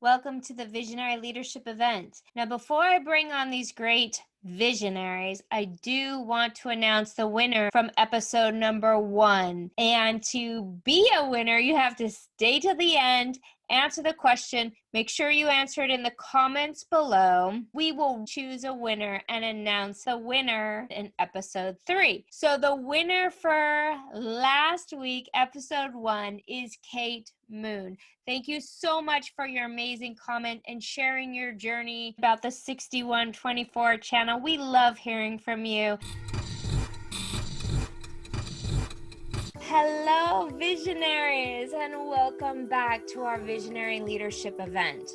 Welcome to the Visionary Leadership event. Now, before I bring on these great visionaries, I do want to announce the winner from episode number 1. And to be a winner, you have to stay to the end, answer the question. Make sure you answer it in the comments below. We will choose a winner and announce a winner in episode 3. So the winner for last week, episode 1, is Kate Moon. Thank you so much for your amazing comment and sharing your journey about the 6124 channel. We love hearing from you. Hello, visionaries, and welcome back to our Visionary Leadership event.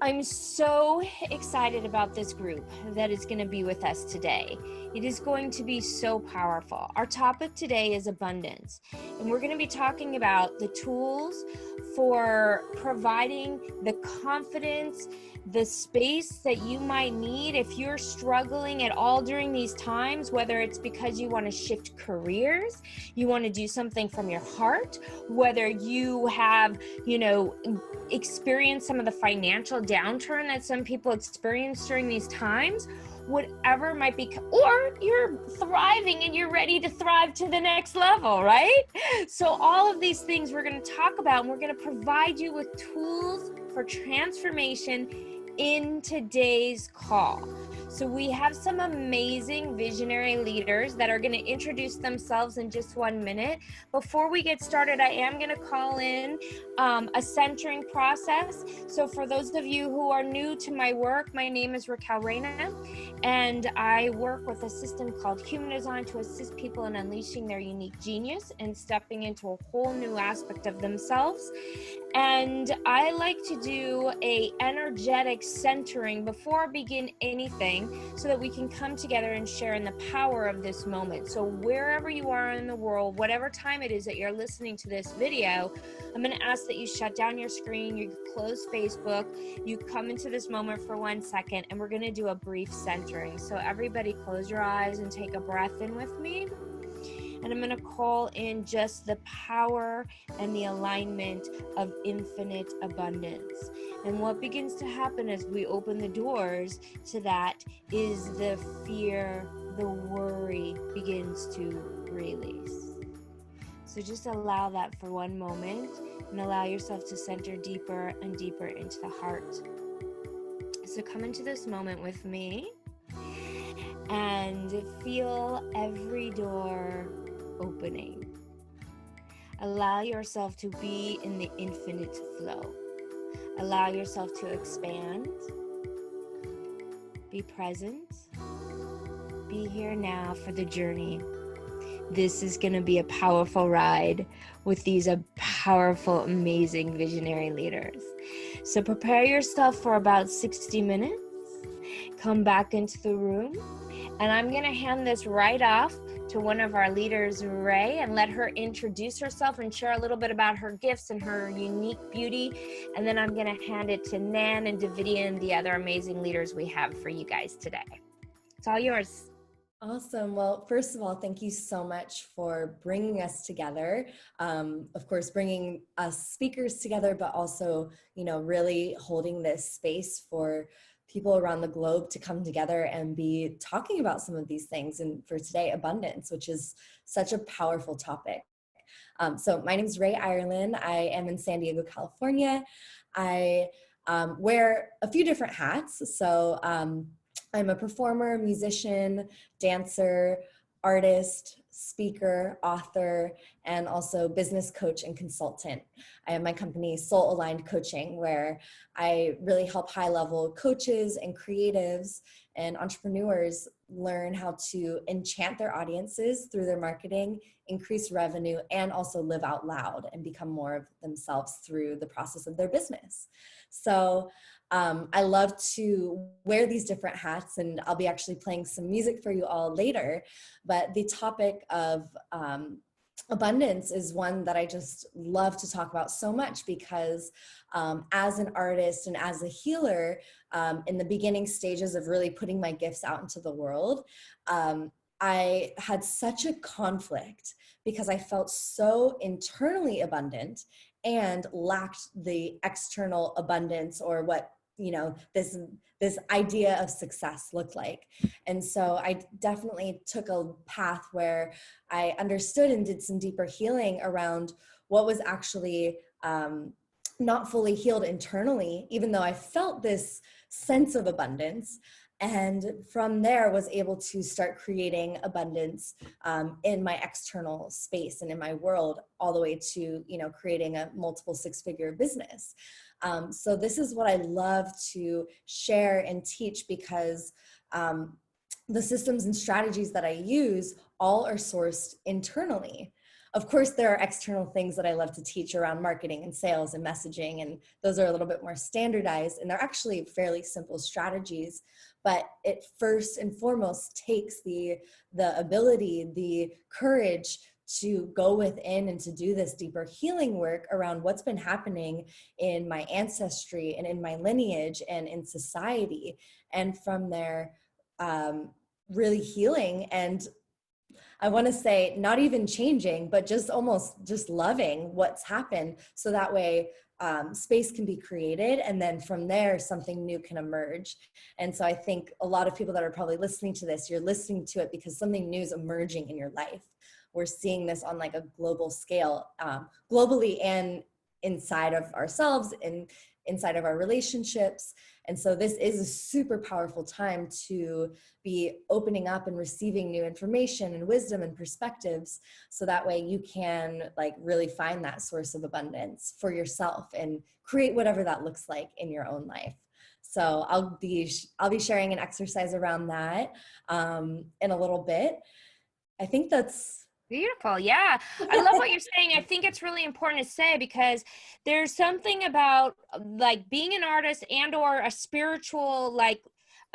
I'm so excited about this group that is going to be with us today. It is going to be so powerful. Our topic today is abundance, and we're going to be talking about the tools for providing the confidence, the space that you might need if you're struggling at all during these times, whether it's because you want to shift careers, you want to do something from your heart, whether you have, experienced some of the financial downturn that some people experience during these times, whatever might be, or you're thriving and you're ready to thrive to the next level, right? So all of these things we're going to talk about, and we're going to provide you with tools for transformation in today's call. So we have some amazing visionary leaders that are going to introduce themselves in just 1 minute. Before we get started, I am going to call in a centering process. So for those of you who are new to my work, my name is Raquel Reyna, and I work with a system called Human Design to assist people in unleashing their unique genius and stepping into a whole new aspect of themselves. And I like to do a energetic centering before I begin anything, so that we can come together and share in the power of this moment. So wherever you are in the world, whatever time it is that you're listening to this video, I'm going to ask that you shut down your screen, you close Facebook, you come into this moment for 1 second, and we're going to do a brief centering. So everybody close your eyes and take a breath in with me. And I'm going to call in just the power and the alignment of infinite abundance. And what begins to happen as we open the doors to that is the fear, the worry begins to release. So just allow that for 1 moment and allow yourself to center deeper and deeper into the heart. So come into this moment with me and feel every door opening. Allow yourself to be in the infinite flow. Allow yourself to expand. Be present. Be here now for the journey. This is going to be a powerful ride with these powerful, amazing visionary leaders. So prepare yourself for about 60 minutes. Come back into the room. And I'm going to hand this right off to one of our leaders, Ray, and let her introduce herself and share a little bit about her gifts and her unique beauty. And then I'm going to hand it to Nan and Davidian, the other amazing leaders we have for you guys today. It's all yours. Awesome. Well, first of all, thank you so much for bringing us together. Of course, bringing us speakers together, but also, really holding this space for people around the globe to come together and be talking about some of these things. And for today, abundance, which is such a powerful topic. So my name is Ray Ireland. I am in San Diego, California. I wear a few different hats. So I'm a performer, musician, dancer, artist, speaker, author, and also business coach and consultant. I have my company Soul Aligned Coaching, where I really help high-level coaches and creatives and entrepreneurs learn how to enchant their audiences through their marketing, increase revenue, and also live out loud and become more of themselves through the process of their business. So I love to wear these different hats, and I'll be actually playing some music for you all later. But the topic of abundance is one that I just love to talk about so much because as an artist and as a healer, in the beginning stages of really putting my gifts out into the world, I had such a conflict because I felt so internally abundant and lacked the external abundance or what, you know, this idea of success looked like. And so I definitely took a path where I understood and did some deeper healing around what was actually not fully healed internally, even though I felt this sense of abundance. And from there was able to start creating abundance in my external space and in my world, all the way to, you know, creating a multiple six-figure business. So this is what I love to share and teach, because the systems and strategies that I use all are sourced internally. Of course, there are external things that I love to teach around marketing and sales and messaging, and those are a little bit more standardized, and they're actually fairly simple strategies. But it first and foremost takes the ability, the courage to go within and to do this deeper healing work around what's been happening in my ancestry and in my lineage and in society. And from there, really healing, and I want to say not even changing, but just almost just loving what's happened. So that way space can be created. And then from there, something new can emerge. And so I think a lot of people that are probably listening to this, you're listening to it because something new is emerging in your life. We're seeing this on like a global scale, globally and inside of ourselves and inside of our relationships. And so this is a super powerful time to be opening up and receiving new information and wisdom and perspectives. So that way you can like really find that source of abundance for yourself and create whatever that looks like in your own life. So I'll be sharing an exercise around that in a little bit. I think that's beautiful. Yeah. I love what you're saying. I think it's really important to say, because there's something about like being an artist and or a spiritual, like,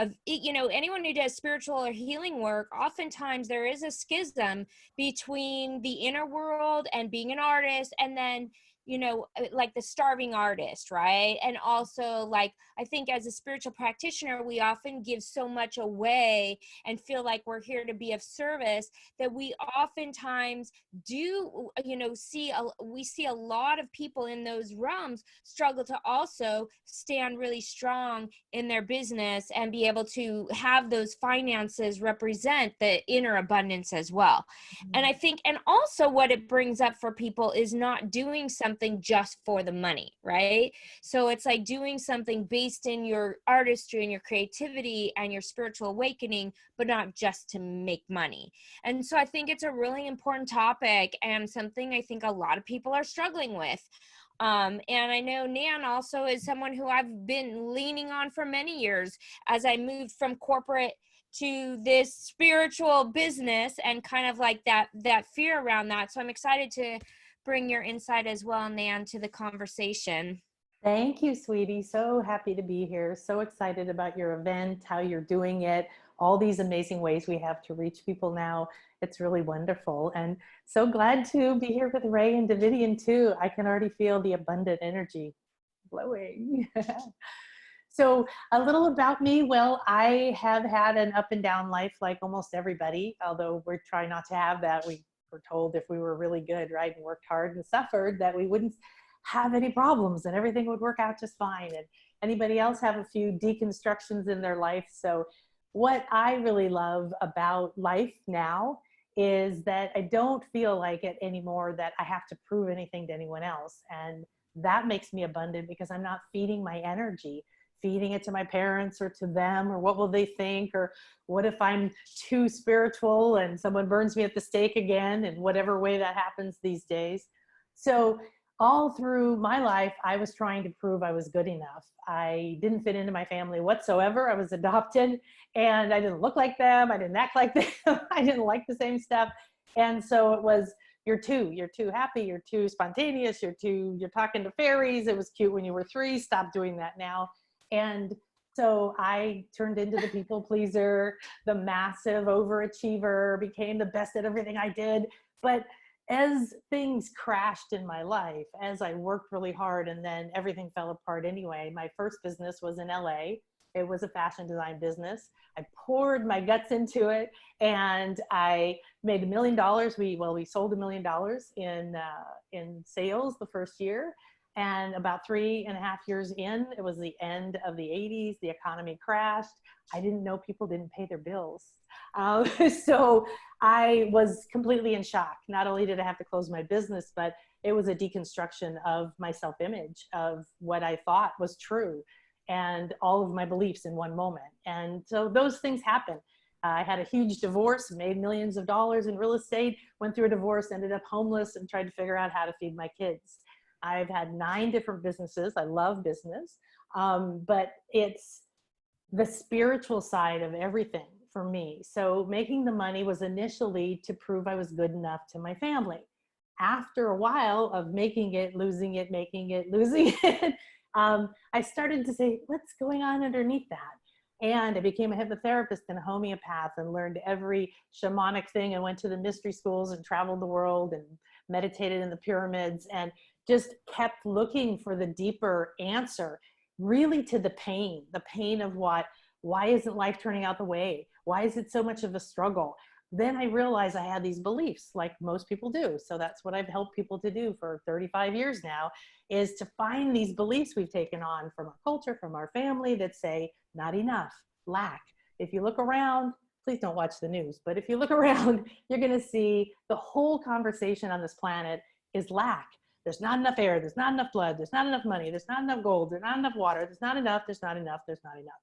of, you know, anyone who does spiritual or healing work, oftentimes there is a schism between the inner world and being an artist, and then, you know, like the starving artist, right? And also, like, I think as a spiritual practitioner, we often give so much away and feel like we're here to be of service that we oftentimes do, you know, we see a lot of people in those realms struggle to also stand really strong in their business and be able to have those finances represent the inner abundance as well. And I think, and also what it brings up for people is not doing something just for the money, right? So it's like doing something based in your artistry and your creativity and your spiritual awakening, but not just to make money. And so I think it's a really important topic and something I think a lot of people are struggling with. And I know Nan also is someone who I've been leaning on for many years as I moved from corporate to this spiritual business, and kind of like that fear around that. So I'm excited to bring your insight as well, Nan, to the conversation. Thank you, sweetie. So happy to be here. So excited about your event, how you're doing it, all these amazing ways we have to reach people now. It's really wonderful. And so glad to be here with Ray and Davidian too. I can already feel the abundant energy flowing. So a little about me. Well, I have had an up and down life like almost everybody, although we're trying not to have that. We were told if we were really good, right, and worked hard and suffered, that we wouldn't have any problems and everything would work out just fine. And anybody else have a few deconstructions in their life? So what I really love about life now is that I don't feel like it anymore that I have to prove anything to anyone else. And that makes me abundant because I'm not feeding my energy, feeding it to my parents or to them, or what will they think, or what if I'm too spiritual and someone burns me at the stake again, in whatever way that happens these days. So all through my life, I was trying to prove I was good enough. I didn't fit into my family whatsoever. I was adopted and I didn't look like them. I didn't act like them. I didn't like the same stuff. And so it was, you're too happy, you're too spontaneous, you're talking to fairies. It was cute when you were 3, stop doing that now. And so I turned into the people pleaser, the massive overachiever, became the best at everything I did. But as things crashed in my life, as I worked really hard and then everything fell apart anyway, my first business was in LA. It was a fashion design business. I poured my guts into it, and I made $1 million. We sold $1 million in sales the first year. And about 3.5 years in, it was the end of the 80s. The economy crashed. I didn't know people didn't pay their bills. So I was completely in shock. Not only did I have to close my business, but it was a deconstruction of my self-image, of what I thought was true, and all of my beliefs in one moment. And so those things happen. I had a huge divorce, made millions of dollars in real estate, went through a divorce, ended up homeless, and tried to figure out how to feed my kids. I've had 9 different businesses. I love business, but it's the spiritual side of everything for me. So making the money was initially to prove I was good enough to my family. After a while of making it, losing it, making it, losing it, I started to say, what's going on underneath that? And I became a hypnotherapist and a homeopath, and learned every shamanic thing, and went to the mystery schools and traveled the world and meditated in the pyramids, and just kept looking for the deeper answer, really to the pain of why isn't life turning out the way? Why is it so much of a struggle? Then I realized I had these beliefs, like most people do. So that's what I've helped people to do for 35 years now, is to find these beliefs we've taken on from our culture, from our family, that say not enough, lack. If you look around, please don't watch the news, but if you look around, you're going to see the whole conversation on this planet is lack. There's not enough air, there's not enough blood, there's not enough money, there's not enough gold, there's not enough water, there's not enough, there's not enough, there's not enough.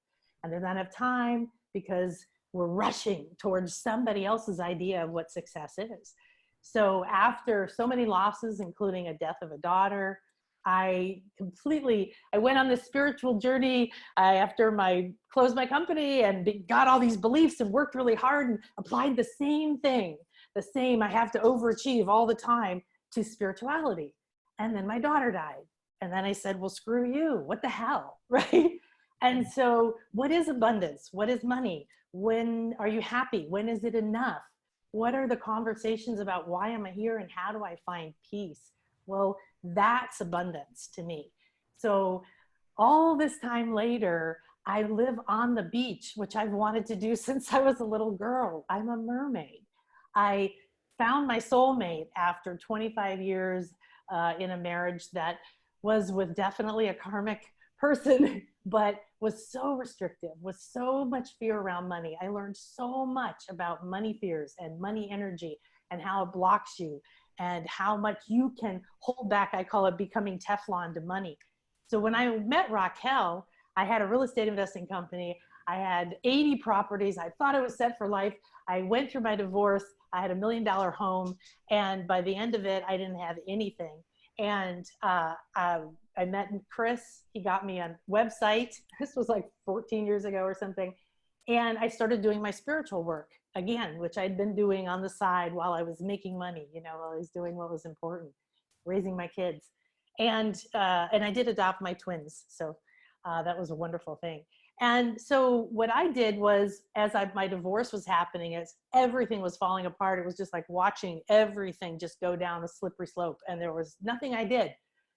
And there's not enough time, because we're rushing towards somebody else's idea of what success is. So after so many losses, including a death of a daughter, I went on this spiritual journey after closed my company and got all these beliefs and worked really hard and applied the same thing, I have to overachieve all the time, to spirituality. And then my daughter died. And then I said, well, screw you. What the hell, right? And so what is abundance? What is money? When are you happy? When is it enough? What are the conversations about why am I here and how do I find peace? Well, that's abundance to me. So all this time later, I live on the beach, which I've wanted to do since I was a little girl. I'm a mermaid. I found my soulmate after 25 years in a marriage that was with definitely a karmic person, but was so restrictive, with so much fear around money. I learned so much about money fears and money energy and how it blocks you and how much you can hold back. I call it becoming Teflon to money. So when I met Raquel, I had a real estate investing company. I had 80 properties. I thought I was set for life. I went through my divorce. I had $1 million home. And by the end of it, I didn't have anything. And I met Chris. He got me a website. This was like 14 years ago or something. And I started doing my spiritual work again, which I'd been doing on the side while I was making money, while I was doing what was important, raising my kids. And I did adopt my twins. So that was a wonderful thing. And so what I did was, as my divorce was happening, as everything was falling apart, it was just like watching everything just go down a slippery slope. And there was nothing I did.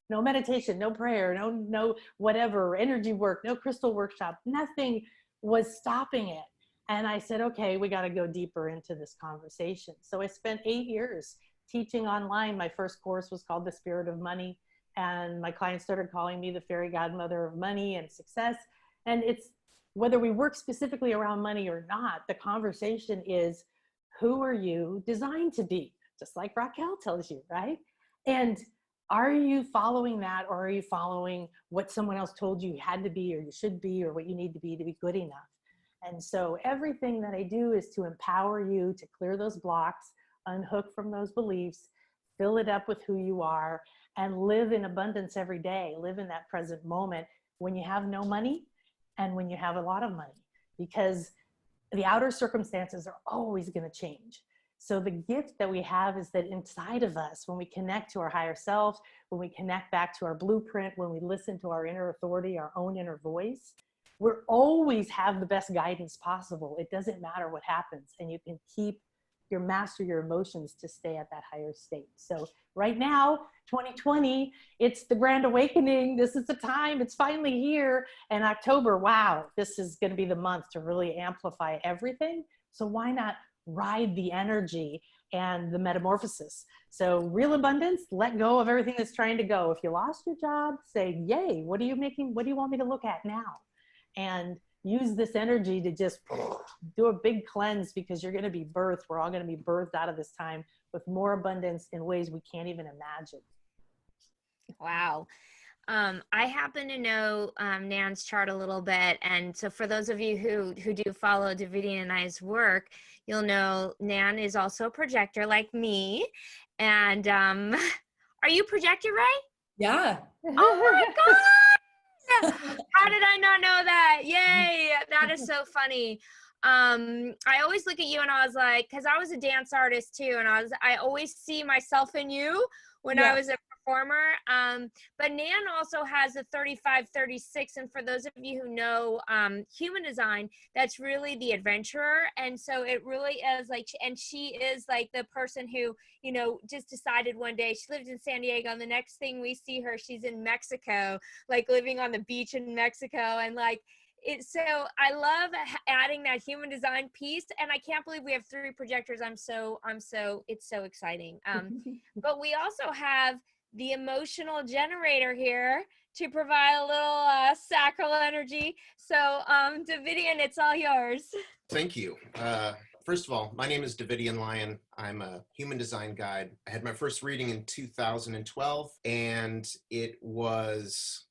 No meditation, no prayer, no whatever, energy work, no crystal workshop, nothing was stopping it. And I said, okay, we got to go deeper into this conversation. So I spent 8 years teaching online. My first course was called The Spirit of Money. And my clients started calling me the fairy godmother of money and success. And it's, whether we work specifically around money or not, the conversation is, who are you designed to be? Just like Raquel tells you, right? And are you following that, or are you following what someone else told you had to be, or you should be, or what you need to be good enough? And so everything that I do is to empower you to clear those blocks, unhook from those beliefs, fill it up with who you are, and live in abundance every day. Live in that present moment when you have no money and when you have a lot of money, because the outer circumstances are always going to change. So the gift that we have is that inside of us, when we connect to our higher self, when we connect back to our blueprint, when we listen to our inner authority, our own inner voice, we're always have the best guidance possible. It doesn't matter what happens, and you can keep master your emotions to stay at that higher state. So right now, 2020, it's the grand awakening. This is the time. It's finally here. And October, wow, this is going to be the month to really amplify everything. So why not ride the energy and the metamorphosis? So real abundance, let go of everything that's trying to go. If you lost your job, say, yay, what do you want me to look at now? And use this energy to just do a big cleanse, because you're going to be birthed. We're all going to be birthed out of this time with more abundance in ways we can't even imagine. Wow. I happen to know Nan's chart a little bit. And so for those of you who do follow Davidian and I's work, you'll know Nan is also a projector like me. And are you projector, Ray? Yeah. Oh my God! How did I not know that? Yay! That is so funny. I always look at you and I was like, because I was a dance artist too, and I always see myself in you when I was a performer. But Nan also has a 35-36, and for those of you who know Human Design, that's really the adventurer, and so it really is like, and she is like the person who, you know, just decided one day, she lived in San Diego, and the next thing we see her, she's in Mexico, like living on the beach in Mexico, and like, so I love adding that human design piece, and I can't believe we have 3 projectors. It's so exciting. But we also have the emotional generator here to provide a little sacral energy. So Davidian, it's all yours. Thank you. First of all, my name is Davidian Lyon. I'm a human design guide. I had my first reading in 2012, and it was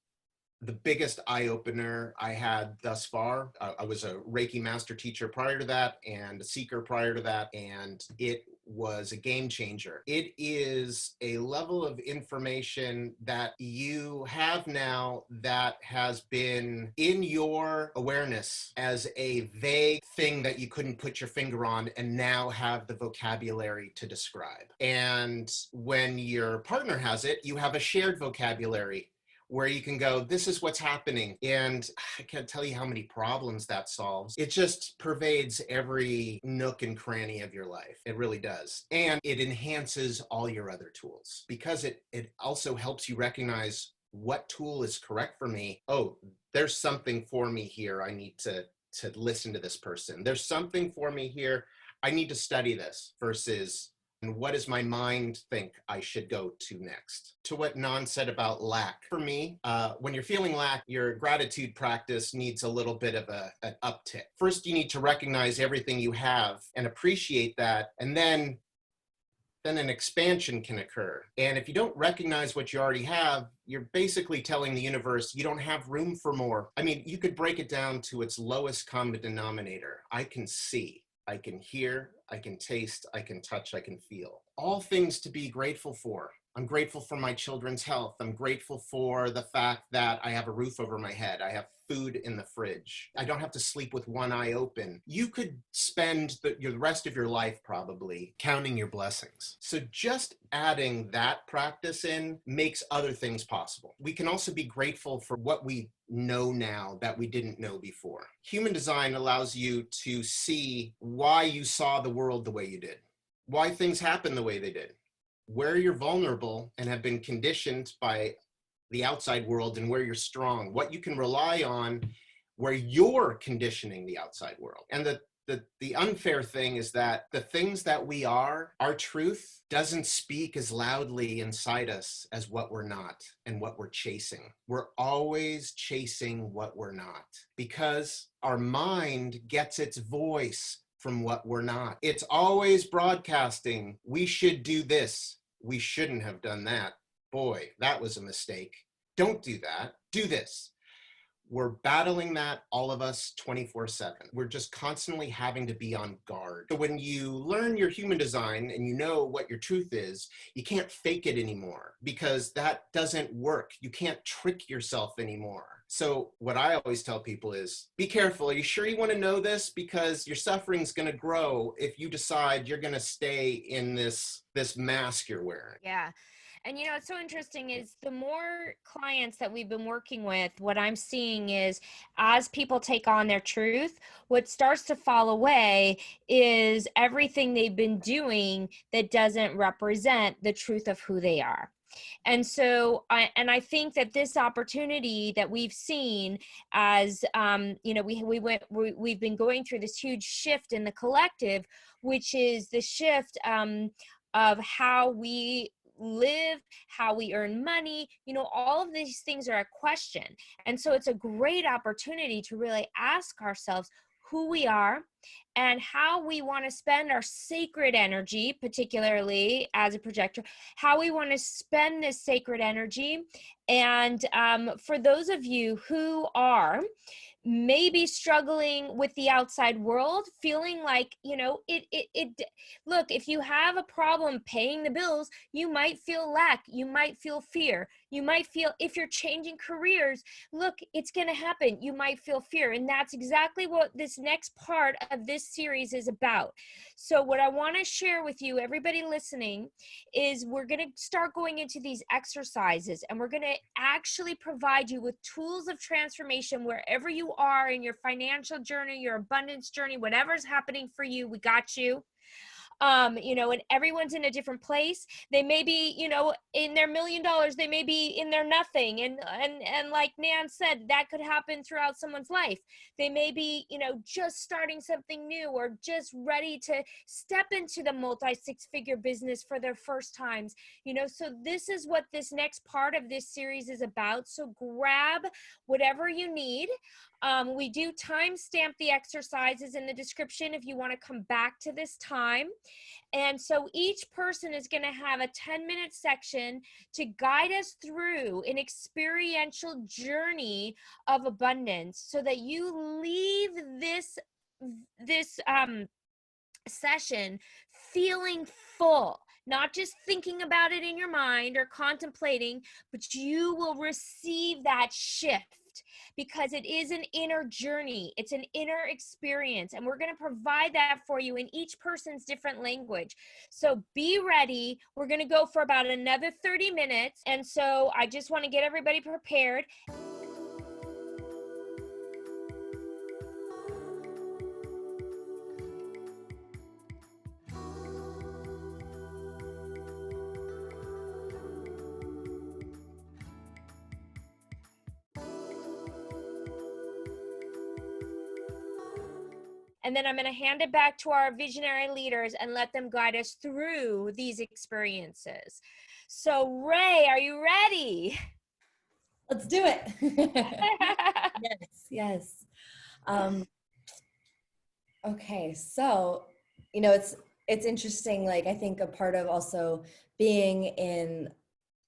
the biggest eye-opener I had thus far. I was a Reiki master teacher prior to that, and a seeker prior to that, and it was a game changer. It is a level of information that you have now that has been in your awareness as a vague thing that you couldn't put your finger on, and now have the vocabulary to describe. And when your partner has it, you have a shared vocabulary where you can go, this is what's happening. And I can't tell you how many problems that solves. It just pervades every nook and cranny of your life. It really does. And it enhances all your other tools, because it also helps you recognize what tool is correct for me. Oh, there's something for me here. I need to listen to this person. There's something for me here. I need to study this, versus, and what does my mind think I should go to next? To what Nan said about lack. For me, when you're feeling lack, your gratitude practice needs a little bit of an uptick. First, you need to recognize everything you have and appreciate that, and then an expansion can occur. And if you don't recognize what you already have, you're basically telling the universe you don't have room for more. I mean, you could break it down to its lowest common denominator. I can see, I can hear, I can taste, I can touch, I can feel. All things to be grateful for. I'm grateful for my children's health. I'm grateful for the fact that I have a roof over my head. I have food in the fridge. I don't have to sleep with one eye open. You could spend the rest of your life probably counting your blessings. So just adding that practice in makes other things possible. We can also be grateful for what we know now that we didn't know before. Human design allows you to see why you saw the world the way you did, why things happen the way they did, where you're vulnerable and have been conditioned by the outside world, and where you're strong, what you can rely on, where you're conditioning the outside world. And the unfair thing is that the things that we are, our truth doesn't speak as loudly inside us as what we're not and what we're chasing. We're always chasing what we're not, because our mind gets its voice from what we're not. It's always broadcasting, we should do this, we shouldn't have done that. Boy, that was a mistake. Don't do that. Do this. We're battling that, all of us, 24/7. We're just constantly having to be on guard. So when you learn your human design and you know what your truth is, you can't fake it anymore, because that doesn't work. You can't trick yourself anymore. So what I always tell people is, be careful. Are you sure you want to know this? Because your suffering is going to grow if you decide you're going to stay in this mask you're wearing. Yeah. And you know, what's so interesting is the more clients that we've been working with, what I'm seeing is as people take on their truth, what starts to fall away is everything they've been doing that doesn't represent the truth of who they are. And so I think that this opportunity that we've seen as you know, we've been going through this huge shift in the collective, which is the shift of how we live, how we earn money, you know, all of these things are a question. And so it's a great opportunity to really ask ourselves who we are and how we want to spend our sacred energy, particularly as a projector, how we want to spend this sacred energy. And for those of you who are maybe struggling with the outside world, feeling like, you know, look, if you have a problem paying the bills, you might feel lack, you might feel fear, you might feel, if you're changing careers, look, it's going to happen, you might feel fear. And that's exactly what this next part of this series is about. So what I want to share with you, everybody listening, is we're going to start going into these exercises, and we're going to actually provide you with tools of transformation wherever you are in your financial journey, your abundance journey, whatever's happening for you, we got you. You know, and everyone's in a different place. They may be, you know, in their $1 million, they may be in their nothing. And like Nan said, that could happen throughout someone's life. They may be, you know, just starting something new or just ready to step into the multi-six-figure business for their first times, you know. So this is what this next part of this series is about. So grab whatever you need. We do timestamp the exercises in the description if you want to come back to this time. And so each person is going to have a 10-minute section to guide us through an experiential journey of abundance so that you leave this session feeling full, not just thinking about it in your mind or contemplating, but you will receive that shift, because it is an inner journey. It's an inner experience, and we're going to provide that for you in each person's different language. So be ready. We're going to go for about another 30 minutes. And so I just want to get everybody prepared. And then I'm going to hand it back to our visionary leaders and let them guide us through these experiences. So Ray, are you ready? Let's do it. Yes. Okay, so, you know, it's interesting. Like, I think a part of also being in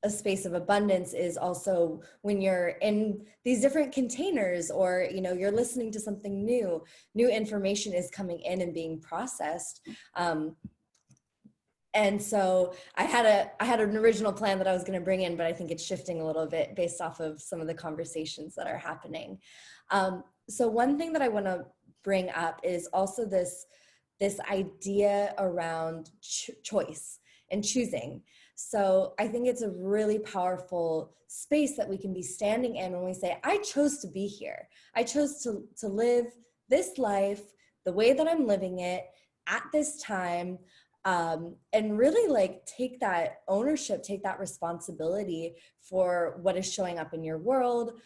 a space of abundance is also when you're in these different containers, or, you know, you're listening to something new information is coming in and being processed. And so I had an original plan that I was going to bring in, but I think it's shifting a little bit based off of some of the conversations that are happening. So one thing that I want to bring up is also this idea around choice and choosing. So I think it's a really powerful space that we can be standing in when we say, I chose to be here. I chose to live this life the way that I'm living it at this time. And really, like, take that ownership, take that responsibility for what is showing up in your world.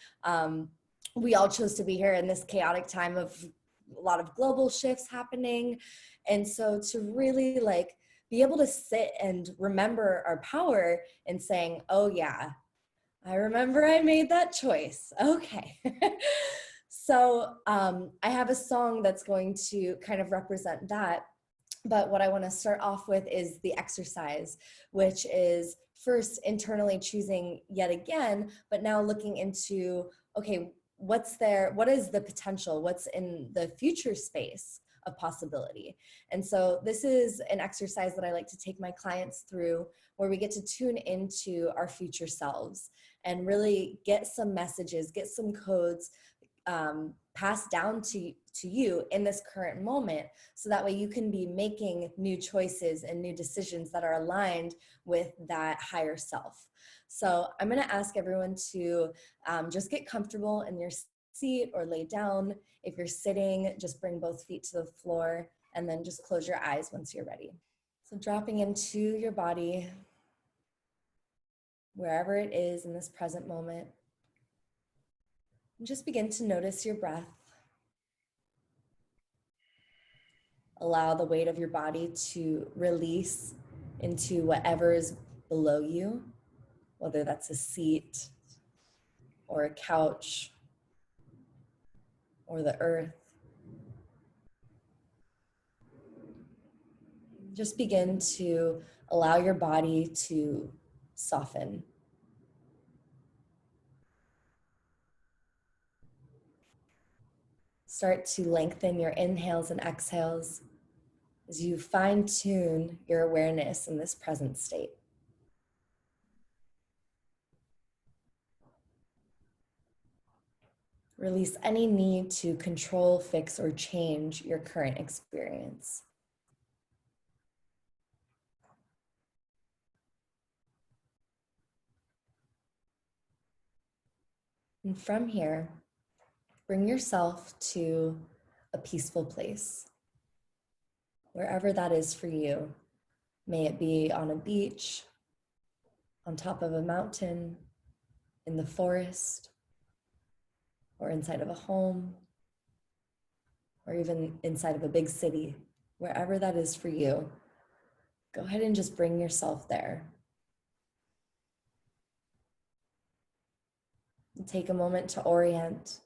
We all chose to be here in this chaotic time of a lot of global shifts happening. And so to really, like, be able to sit and remember our power and saying, oh yeah, I remember I made that choice. Okay. So I have a song that's going to kind of represent that. But what I want to start off with is the exercise, which is first internally choosing yet again, but now looking into, okay, what is the potential? What's in the future space of possibility? And so this is an exercise that I like to take my clients through, where we get to tune into our future selves and really get some messages, get some codes, passed down to you in this current moment, so that way you can be making new choices and new decisions that are aligned with that higher self. So I'm going to ask everyone to just get comfortable in your seat or lay down. If you're sitting, just bring both feet to the floor and then just close your eyes once you're ready. So dropping into your body, wherever it is in this present moment, and just begin to notice your breath. Allow the weight of your body to release into whatever is below you, whether that's a seat or a couch or the earth. Just begin to allow your body to soften. Start to lengthen your inhales and exhales as you fine-tune your awareness in this present state. Release any need to control, fix, or change your current experience. And from here, bring yourself to a peaceful place, wherever that is for you. May it be on a beach, on top of a mountain, in the forest, or inside of a home, or even inside of a big city. Wherever that is for you, go ahead and just bring yourself there. And take a moment to orient,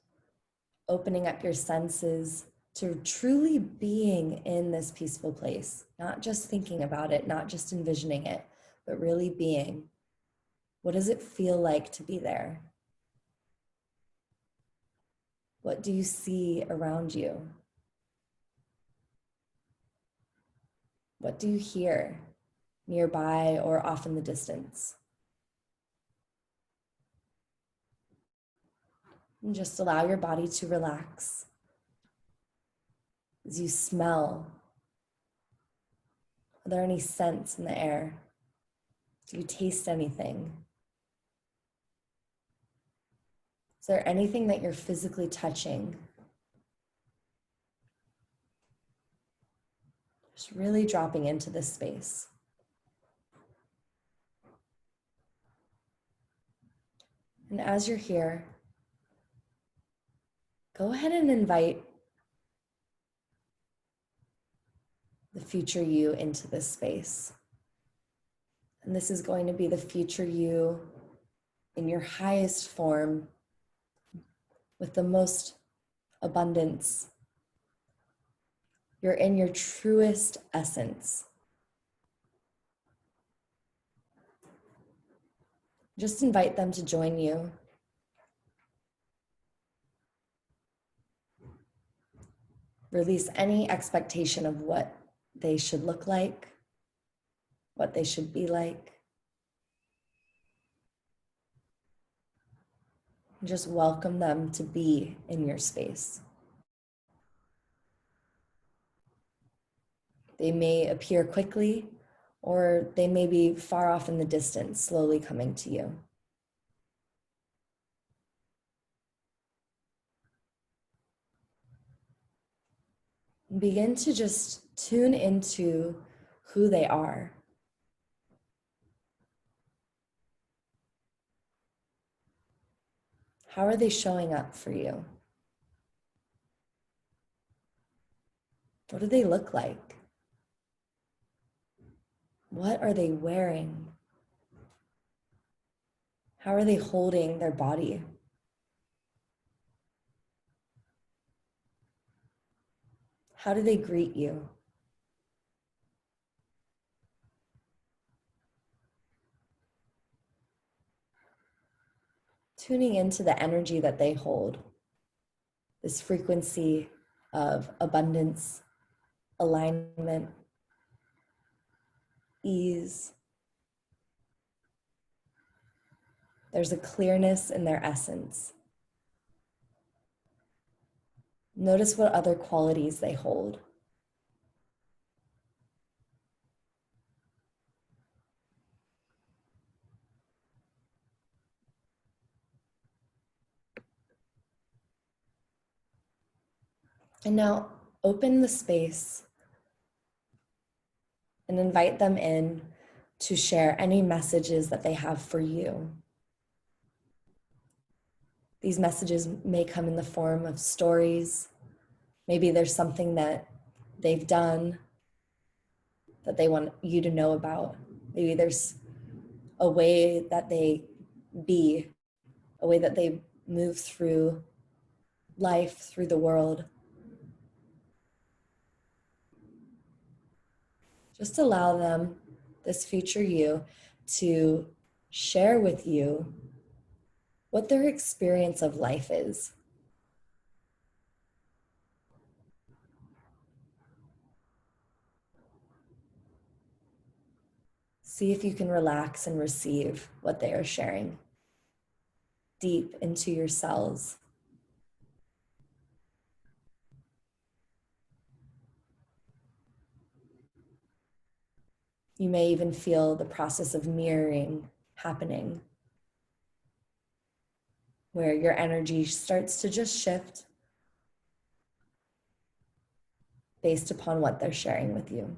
opening up your senses to truly being in this peaceful place, not just thinking about it, not just envisioning it, but really being. What does it feel like to be there? What do you see around you? What do you hear nearby or off in the distance? And just allow your body to relax. As you smell, are there any scents in the air? Do you taste anything? Is there anything that you're physically touching? Just really dropping into this space. And as you're here, go ahead and invite the future you into this space. And this is going to be the future you in your highest form, with the most abundance. You're in your truest essence. Just invite them to join you. Release any expectation of what they should look like, what they should be like. Just welcome them to be in your space. They may appear quickly, or they may be far off in the distance, slowly coming to you. Begin to just tune into who they are. How are they showing up for you? What do they look like? What are they wearing? How are they holding their body? How do they greet you? Tuning into the energy that they hold, this frequency of abundance, alignment, ease. There's a clearness in their essence. Notice what other qualities they hold. And now open the space and invite them in to share any messages that they have for you. These messages may come in the form of stories. Maybe there's something that they've done that they want you to know about. Maybe there's a way that they be, a way that they move through life, through the world. Just allow them, this future you, to share with you what their experience of life is. See if you can relax and receive what they are sharing deep into your cells. You may even feel the process of mirroring happening, where your energy starts to just shift based upon what they're sharing with you.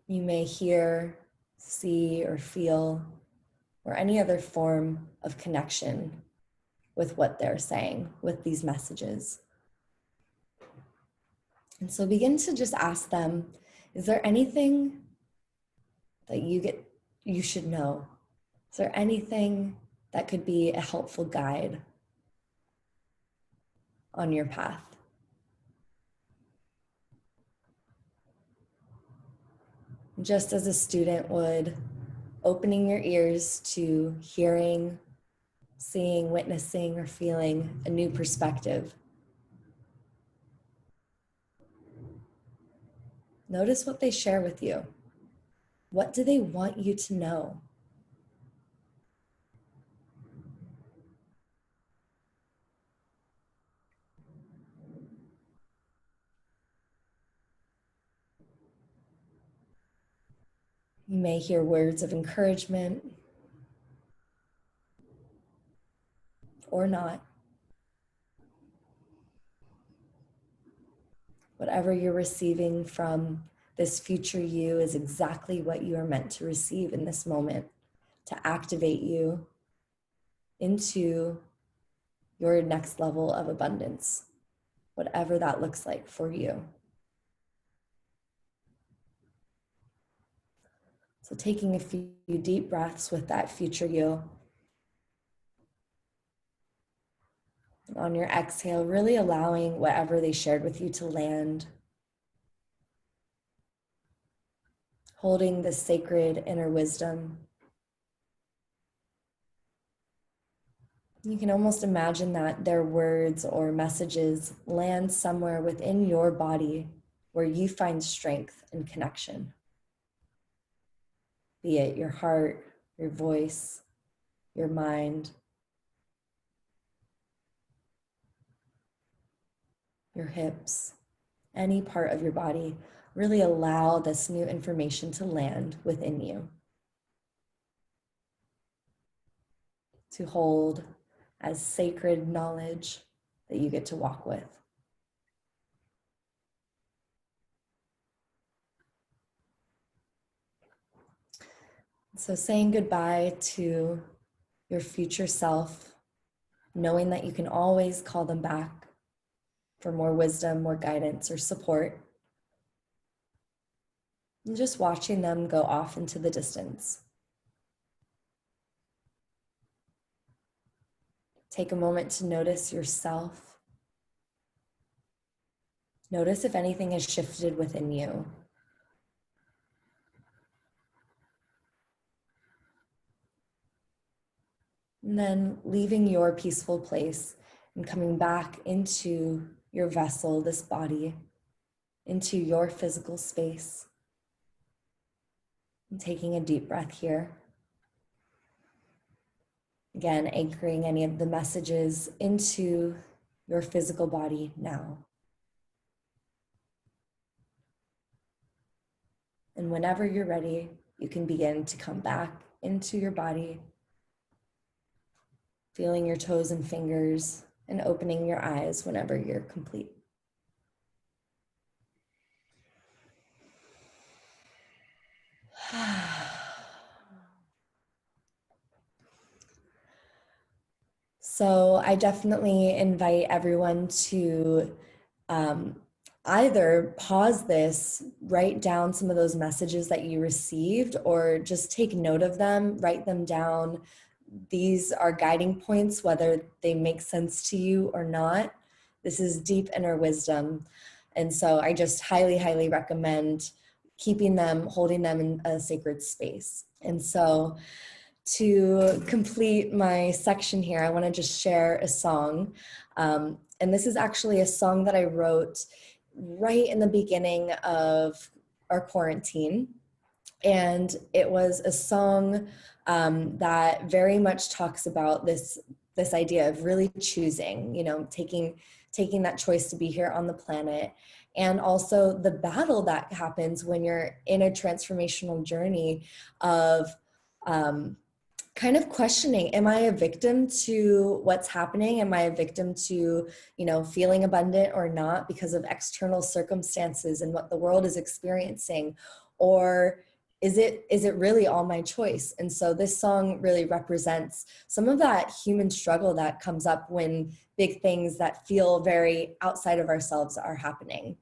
You may hear, see, or feel, or any other form of connection with what they're saying, with these messages. And so begin to just ask them, is there anything that you should know? Is there anything that could be a helpful guide on your path? Just as a student would, opening your ears to hearing, seeing, witnessing, or feeling a new perspective. Notice what they share with you. What do they want you to know? You may hear words of encouragement or not. Whatever you're receiving from this future you is exactly what you are meant to receive in this moment, to activate you into your next level of abundance, whatever that looks like for you. So taking a few deep breaths with that future you. And on your exhale, really allowing whatever they shared with you to land. Holding this sacred inner wisdom. You can almost imagine that their words or messages land somewhere within your body where you find strength and connection. Be it your heart, your voice, your mind, your hips, any part of your body. Really allow this new information to land within you, to hold as sacred knowledge that you get to walk with. So saying goodbye to your future self, knowing that you can always call them back for more wisdom, more guidance, or support. And just watching them go off into the distance. Take a moment to notice yourself. Notice if anything has shifted within you. And then leaving your peaceful place and coming back into your vessel, this body, into your physical space. And taking a deep breath here. Again, anchoring any of the messages into your physical body now. And whenever you're ready, you can begin to come back into your body, feeling your toes and fingers, and opening your eyes whenever you're complete. So I definitely invite everyone to either pause this, write down some of those messages that you received, or just take note of them, write them down. These are guiding points, whether they make sense to you or not. This is deep inner wisdom. And so I just highly, highly recommend keeping them, holding them in a sacred space. And so to complete my section here, I want to just share a song. And this is actually a song that I wrote right in the beginning of our quarantine. And it was a song that very much talks about this idea of really choosing, you know, taking that choice to be here on the planet, and also the battle that happens when you're in a transformational journey of kind of questioning, am I a victim to what's happening? Am I a victim to, you know, feeling abundant or not because of external circumstances and what the world is experiencing? Or is it really all my choice? And so this song really represents some of that human struggle that comes up when big things that feel very outside of ourselves are happening.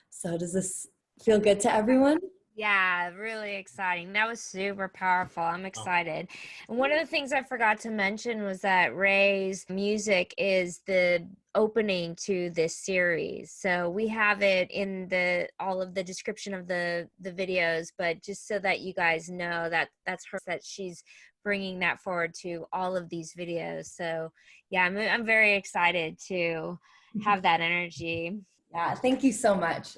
So does this feel good to everyone? Yeah, really exciting. That was super powerful. I'm excited. And one of the things I forgot to mention was that Ray's music is the opening to this series. So we have it in all of the description of the videos, but just so that you guys know that that's her, that she's bringing that forward to all of these videos. So yeah, I'm very excited to have that energy. Yeah, thank you so much.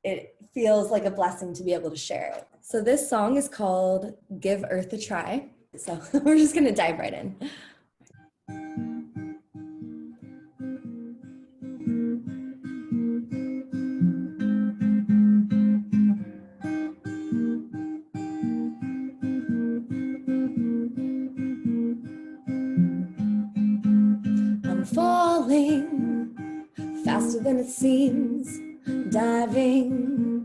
It feels like a blessing to be able to share it. So this song is called Give Earth a Try. So we're just gonna dive right in. I'm falling faster than it seems, diving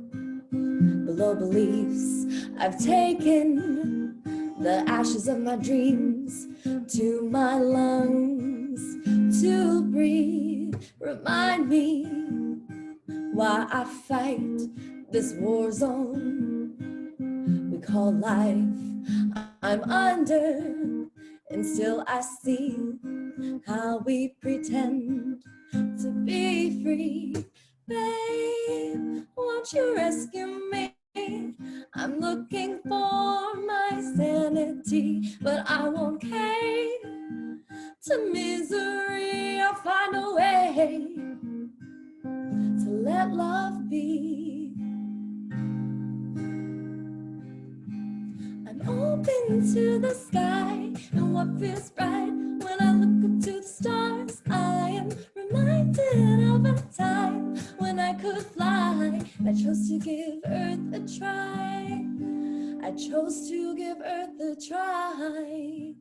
below beliefs. I've taken the ashes of my dreams to my lungs to breathe. Remind me why I fight this war zone we call life. I'm under, and still I see how we pretend to be free. Babe, won't you rescue me? I'm looking for my sanity, but I won't cave to misery. I'll find a way to let love be. I'm open to the sky and what feels right. When I look up to the stars, I am reminded of a time when I could fly. I chose to give Earth a try. I chose to give Earth a try.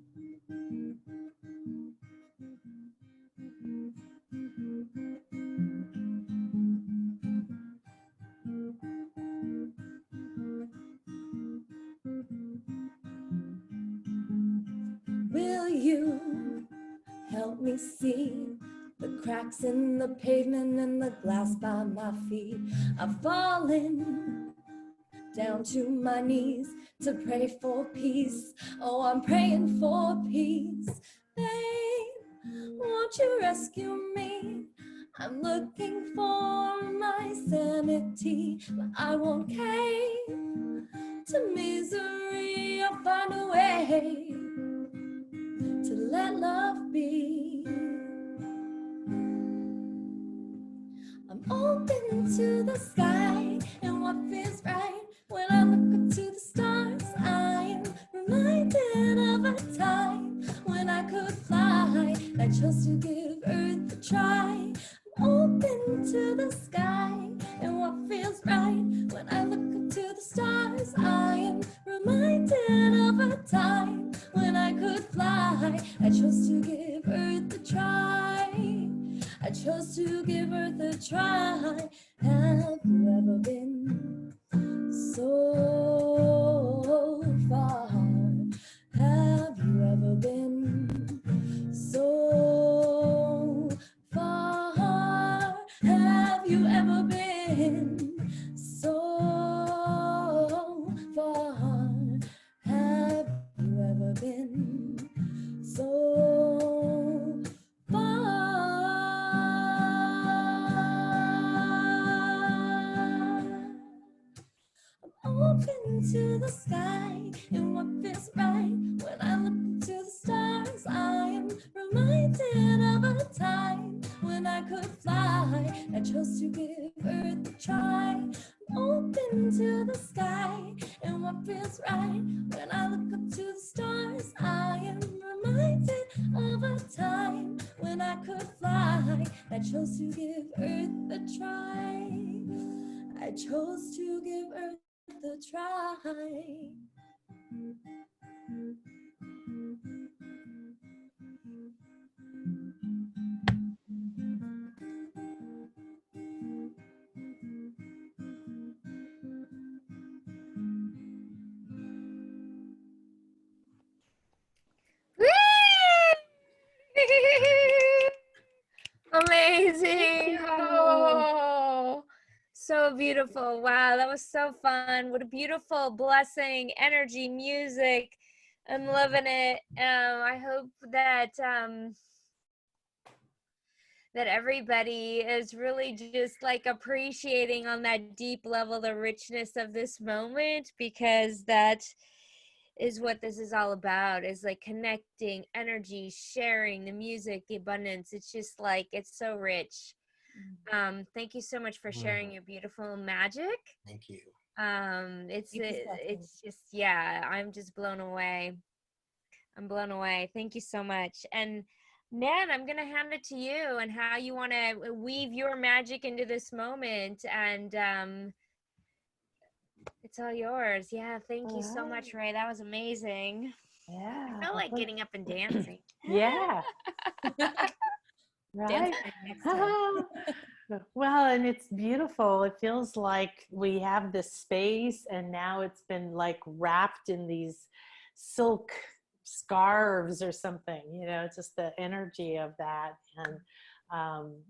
Will you help me see the cracks in the pavement and the glass by my feet? I've fallen down to my knees to pray for peace. Oh, I'm praying for peace. Babe, won't you rescue me? I'm looking for my sanity, but I won't cave to misery. I'll find a way to let love be. I'm open to the sky and what feels right. When I look up to the stars, chose to give Earth a try. I'm open to the sky and what feels right. When I look up to the stars, I am reminded of a time when I could fly. I chose to give Earth a try. I chose to give Earth a try. Have you ever been so far? Have you ever been so far? Have you ever been so far? Have you ever been so open to the sky and what feels right. When I look into the stars, I am reminded of a time when I could fly. I chose to give Earth a try. I'm open to the sky and what feels right. When I look up to the stars, I am reminded of a time when I could fly. I chose to give Earth a try. I chose to give Earth the try. Amazing. Oh, so beautiful. Wow, that was so fun. What a beautiful blessing, energy, music. I'm loving it. I hope that that everybody is really just like appreciating on that deep level the richness of this moment, because that is what this is all about, is like connecting, energy, sharing, the music, the abundance. It's just like, it's so rich. Thank you so much for sharing your beautiful magic. Thank you. It's just, yeah, I'm just blown away. I'm blown away. Thank you so much. And Nan, I'm going to hand it to you and how you want to weave your magic into this moment. And it's all yours. Yeah, thank you so much, Ray. That was amazing. Yeah. I felt like getting up and dancing. Yeah. Right. Next time. Well, and it's beautiful. It feels like we have this space and now it's been like wrapped in these silk scarves or something, you know, it's just the energy of that, and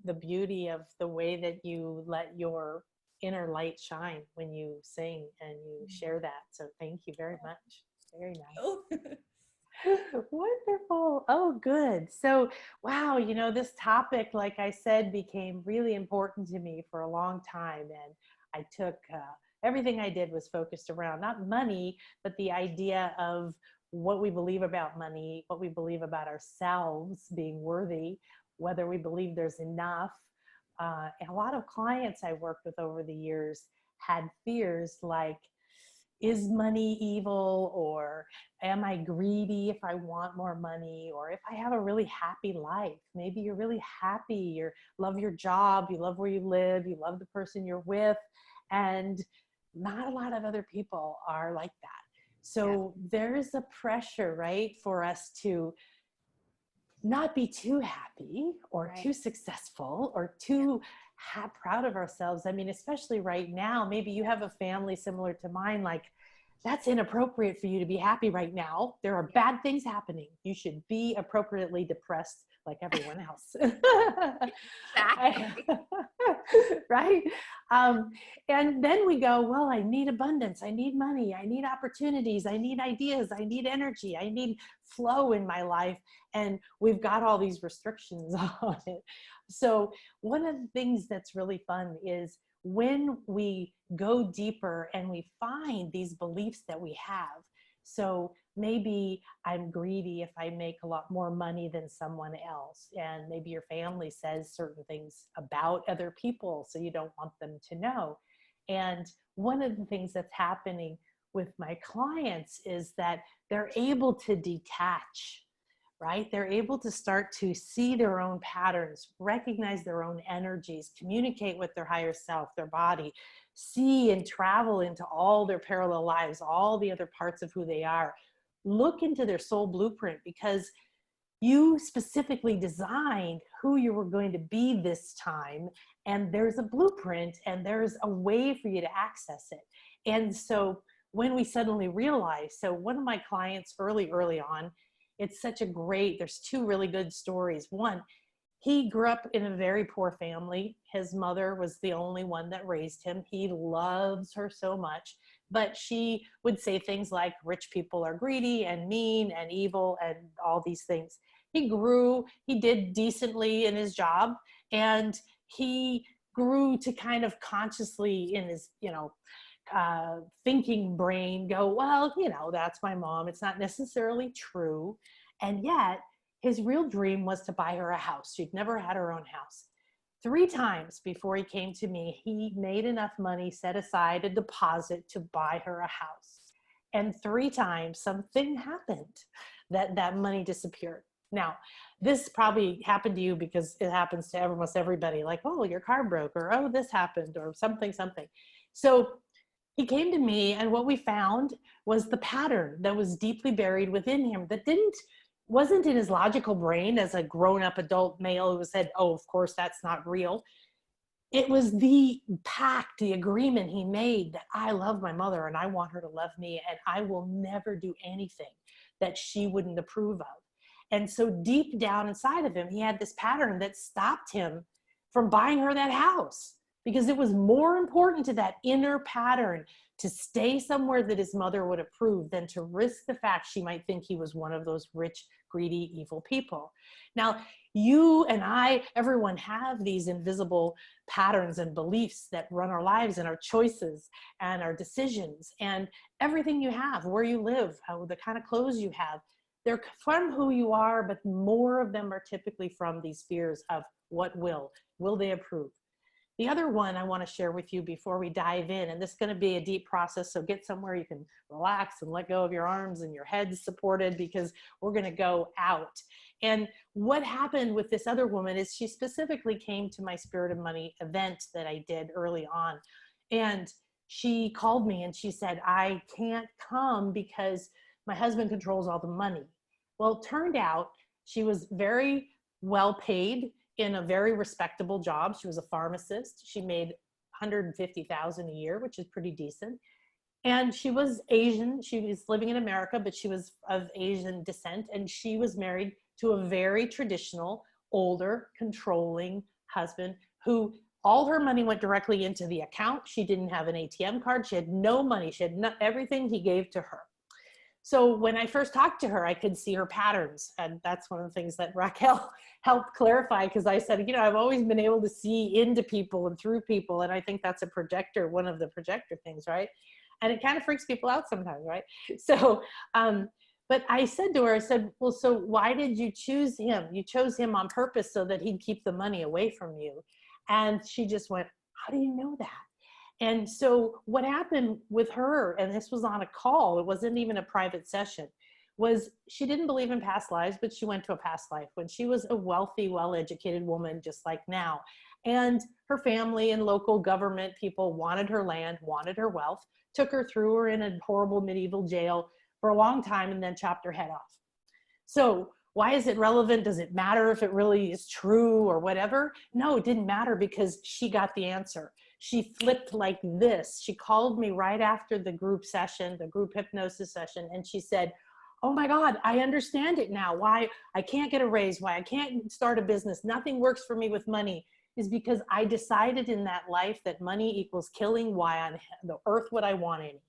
the beauty of the way that you let your inner light shine when you sing and you share that. So thank you very much. Very nice. Wonderful. Oh, good. So, wow, you know, this topic, like I said, became really important to me for a long time. And I took everything I did was focused around not money, but the idea of what we believe about money, what we believe about ourselves being worthy, whether we believe there's enough. And a lot of clients I worked with over the years had fears like, is money evil, or am I greedy if I want more money, or if I have a really happy life? Maybe you're really happy, you love your job, you love where you live, you love the person you're with, and not a lot of other people are like that. So there's a pressure, right, for us to not be too happy or too successful or too proud of ourselves. I mean, especially right now, maybe you have a family similar to mine, like that's inappropriate for you to be happy right now. There are bad things happening. You should be appropriately depressed like everyone else. Exactly. Right? And then we go, well, I need abundance. I need money. I need opportunities. I need ideas. I need energy. I need flow in my life. And we've got all these restrictions on it. So one of the things that's really fun is when we go deeper and we find these beliefs that we have. So maybe I'm greedy if I make a lot more money than someone else. And maybe your family says certain things about other people, so you don't want them to know. And one of the things that's happening with my clients is that they're able to detach right? They're able to start to see their own patterns, recognize their own energies, communicate with their higher self, their body, see and travel into all their parallel lives, all the other parts of who they are. Look into their soul blueprint, because you specifically designed who you were going to be this time. And there's a blueprint and there's a way for you to access it. And so when we suddenly realized, so one of my clients early on, it's such a great, there's two really good stories. One, he grew up in a very poor family. His mother was the only one that raised him. He loves her so much, but she would say things like rich people are greedy and mean and evil and all these things. He grew, he did decently in his job, and he grew to kind of consciously in his, thinking brain go, well, that's my mom. It's not necessarily true. And yet his real dream was to buy her a house. She'd never had her own house. 3 times before he came to me, he made enough money, set aside a deposit to buy her a house. And 3 times something happened that money disappeared. Now, this probably happened to you because it happens to almost everybody, like, oh, your car broke, or oh, this happened, or something. So he came to me, and what we found was the pattern that was deeply buried within him that wasn't in his logical brain as a grown-up adult male who said, oh, of course, that's not real. It was the pact, the agreement he made that I love my mother and I want her to love me, and I will never do anything that she wouldn't approve of. And so deep down inside of him, he had this pattern that stopped him from buying her that house, because it was more important to that inner pattern to stay somewhere that his mother would approve than to risk the fact she might think he was one of those rich, greedy, evil people. Now, you and I, everyone have these invisible patterns and beliefs that run our lives and our choices and our decisions and everything you have, where you live, the kind of clothes you have. They're from who you are, but more of them are typically from these fears of what will they approve? The other one I want to share with you before we dive in, and this is going to be a deep process, so get somewhere you can relax and let go of your arms and your head supported, because we're going to go out. And what happened with this other woman is she specifically came to my Spirit of Money event that I did early on. And she called me and she said, I can't come because my husband controls all the money. Well, it turned out she was very well paid in a very respectable job. She was a pharmacist. She made $150,000 a year, which is pretty decent. And she was Asian. She was living in America, but she was of Asian descent. And she was married to a very traditional, older, controlling husband who all her money went directly into the account. She didn't have an ATM card. She had no money. She had everything he gave to her. So when I first talked to her, I could see her patterns. And that's one of the things that Raquel helped clarify, because I said, I've always been able to see into people and through people. And I think that's a projector, one of the projector things, right? And it kind of freaks people out sometimes, right? So, but I said to her, I said, well, so why did you choose him? You chose him on purpose so that he'd keep the money away from you. And she just went, how do you know that? And so what happened with her, and this was on a call, it wasn't even a private session, was she didn't believe in past lives, but she went to a past life when she was a wealthy, well-educated woman, just like now. And her family and local government people wanted her land, wanted her wealth, took her through her in a horrible medieval jail for a long time, and then chopped her head off. So why is it relevant? Does it matter if it really is true or whatever? No, it didn't matter, because she got the answer. She flipped like this. She called me right after the group session, the group hypnosis session, and she said, oh my God, I understand it now. Why I can't get a raise, why I can't start a business, nothing works for me with money, is because I decided in that life that money equals killing. Why on the earth would I want any?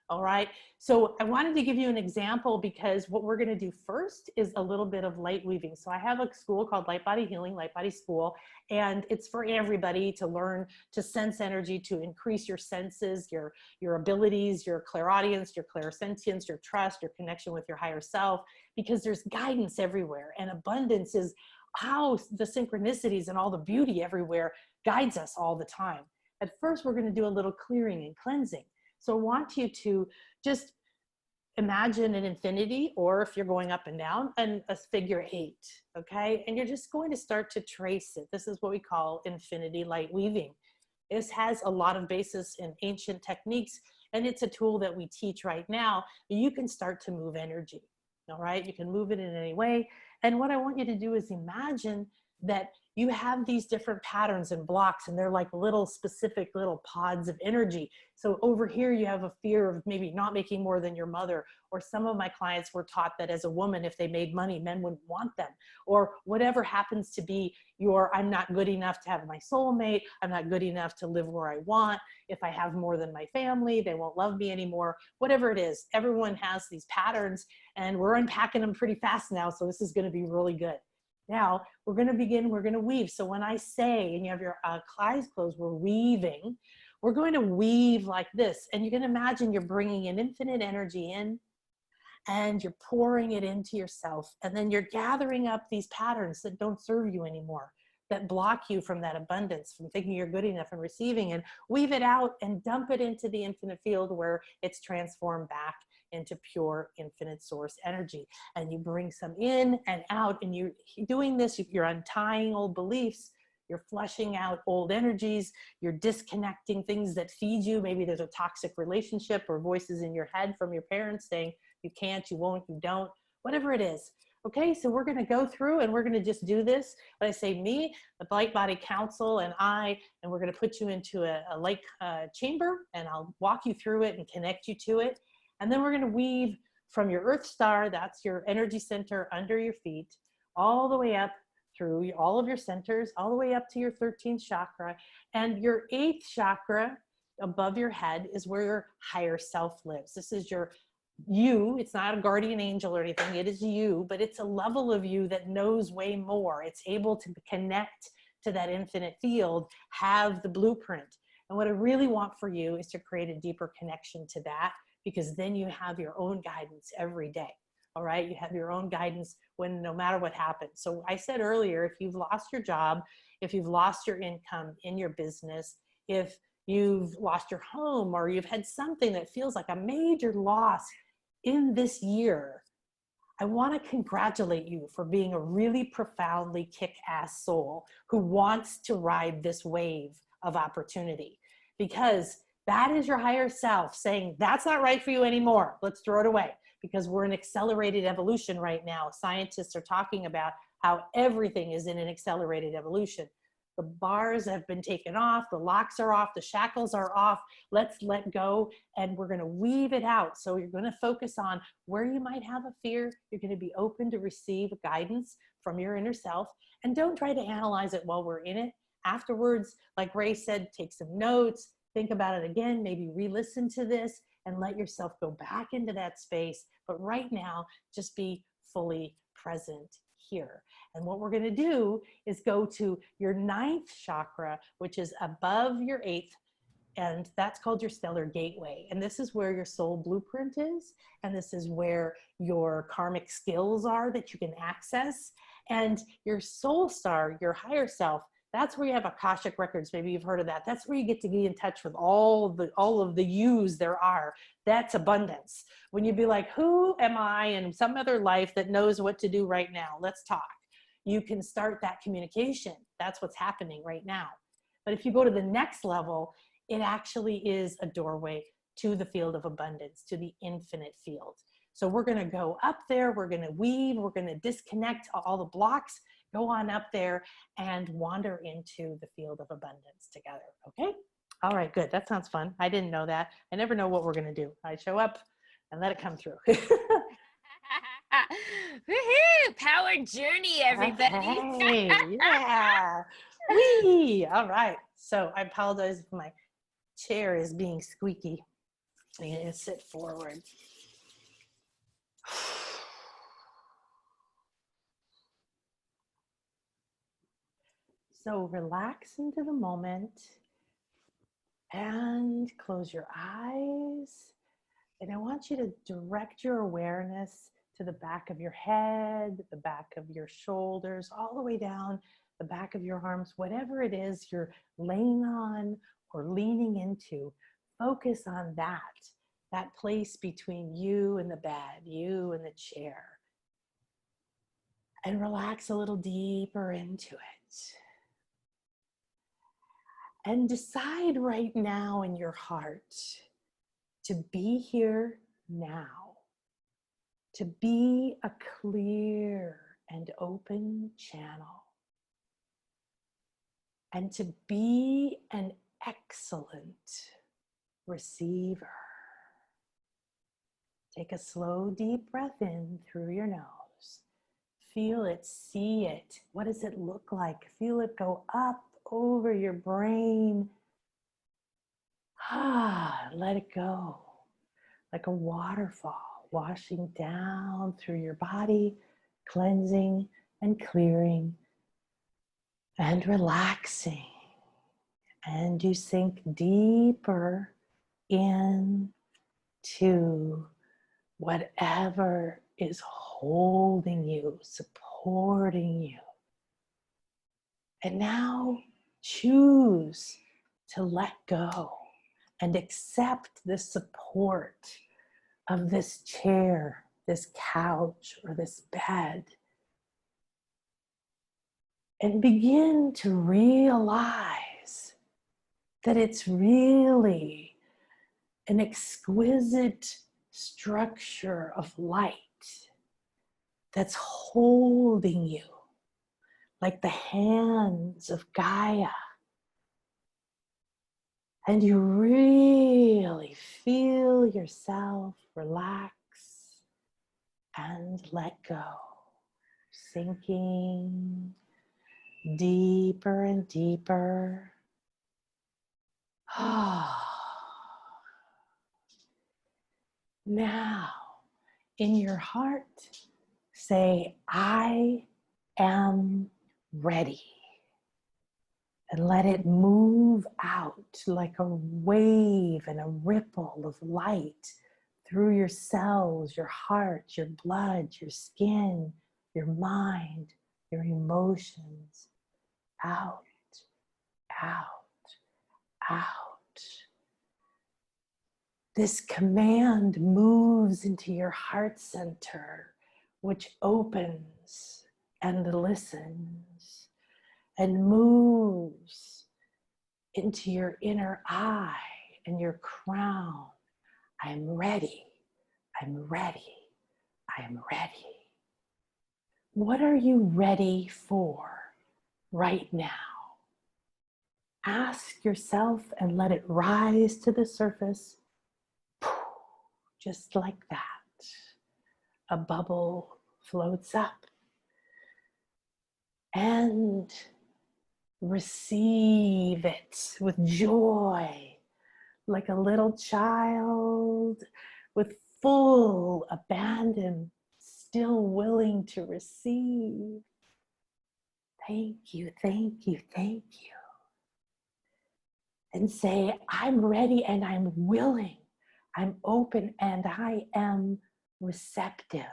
All right. So I wanted to give you an example, because what we're going to do first is a little bit of light weaving. So I have a school called Light Body Healing, Light Body School, and it's for everybody to learn to sense energy, to increase your senses, your abilities, your clairaudience, your clairsentience, your trust, your connection with your higher self, because there's guidance everywhere, and abundance is how the synchronicities and all the beauty everywhere guides us all the time. At first, we're going to do a little clearing and cleansing. So I want you to just imagine an infinity, or if you're going up and down, and a figure 8, okay? And you're just going to start to trace it. This is what we call infinity light weaving. This has a lot of basis in ancient techniques, and it's a tool that we teach right now. You can start to move energy, all right? You can move it in any way. And what I want you to do is imagine that you have these different patterns and blocks, and they're like little specific little pods of energy. So over here, you have a fear of maybe not making more than your mother, or some of my clients were taught that as a woman, if they made money, men wouldn't want them, or whatever happens to be your, I'm not good enough to have my soulmate, I'm not good enough to live where I want, if I have more than my family, they won't love me anymore, whatever it is. Everyone has these patterns, and we're unpacking them pretty fast now, so this is going to be really good. Now, we're going to begin, we're going to weave. So when I say, and you have your eyes closed, we're weaving, we're going to weave like this. And you can imagine you're bringing an infinite energy in, and you're pouring it into yourself. And then you're gathering up these patterns that don't serve you anymore, that block you from that abundance, from thinking you're good enough and receiving, and weave it out and dump it into the infinite field where it's transformed back into pure infinite source energy. And you bring some in and out, and you're doing this, you're untying old beliefs, you're flushing out old energies, you're disconnecting things that feed you. Maybe there's a toxic relationship or voices in your head from your parents saying you can't, you won't, you don't, whatever it is. Okay, so we're going to go through and we're going to just do this. When I say me, the Light Body Council and I, and we're going to put you into a light chamber, and I'll walk you through it and connect you to it. And then we're going to weave from your Earth Star, that's your energy center under your feet, all the way up through all of your centers, all the way up to your 13th chakra. And your 8th chakra above your head is where your higher self lives. This is your you. It's not a guardian angel or anything. It is you, but it's a level of you that knows way more. It's able to connect to that infinite field, have the blueprint. And what I really want for you is to create a deeper connection to that, because then you have your own guidance every day. All right. You have your own guidance when, no matter what happens. So I said earlier, if you've lost your job, if you've lost your income in your business, if you've lost your home, or you've had something that feels like a major loss in this year, I want to congratulate you for being a really profoundly kick-ass soul who wants to ride this wave of opportunity, because that is your higher self saying, that's not right for you anymore. Let's throw it away, because we're in accelerated evolution right now. Scientists are talking about how everything is in an accelerated evolution. The bars have been taken off, the locks are off, the shackles are off. Let's let go, and we're going to weave it out. So you're going to focus on where you might have a fear. You're going to be open to receive guidance from your inner self, and don't try to analyze it while we're in it. Afterwards, like Ray said, take some notes, think about it again, maybe re-listen to this, and let yourself go back into that space. But right now, just be fully present here. And what we're going to do is go to your 9th chakra, which is above your 8th, and that's called your stellar gateway. And this is where your soul blueprint is, and this is where your karmic skills are that you can access. And your soul star, your higher self, that's where you have Akashic records. Maybe you've heard of that. That's where you get to be in touch with all of the yous there are. That's abundance. When you be like, who am I in some other life that knows what to do right now? Let's talk. You can start that communication. That's what's happening right now. But if you go to the next level, it actually is a doorway to the field of abundance, to the infinite field. So we're going to go up there. We're going to weave. We're going to disconnect all the blocks. Go on up there and wander into the field of abundance together. Okay? All right, good. That sounds fun. I didn't know that. I never know what we're going to do. I show up and let it come through. Woohoo! Power journey, everybody. Okay, yeah. Whee! All right. So I apologize if my chair is being squeaky. I'm going to sit forward. So relax into the moment and close your eyes. And I want you to direct your awareness to the back of your head, the back of your shoulders, all the way down the back of your arms, whatever it is you're laying on or leaning into. Focus on that. that place between you and the bed, you and the chair. And relax a little deeper into it. And decide right now in your heart to be here now, to be a clear and open channel, and to be an excellent receiver. Take a slow, deep breath in through your nose. Feel it, see it. What does it look like? Feel it go up over your brain. Let it go. Like a waterfall washing down through your body, cleansing and clearing and relaxing. And you sink deeper into whatever is holding you, supporting you. And now choose to let go and accept the support of this chair, this couch, or this bed. And begin to realize that it's really an exquisite structure of light that's holding you like the hands of Gaia. And you really feel yourself relax and let go, sinking deeper and deeper. Now, in your heart, say, I am ready. And let it move out like a wave and a ripple of light through your cells, your heart, your blood, your skin, your mind, your emotions. Out, out, out. This command moves into your heart center, which opens and listens, and moves into your inner eye and your crown. I'm ready. I'm ready. I'm ready. What are you ready for right now? Ask yourself and let it rise to the surface, just like that. A bubble floats up. And receive it with joy, like a little child with full abandon, still willing to receive. Thank you, thank you, thank you. And say, I'm ready and I'm willing. I'm open and I am receptive.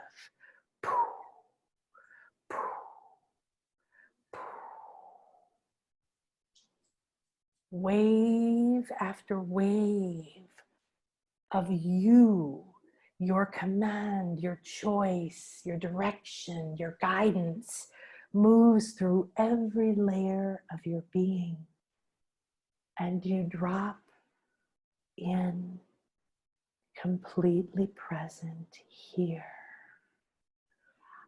Wave after wave of you, your command, your choice, your direction, your guidance moves through every layer of your being. And you drop in completely present here.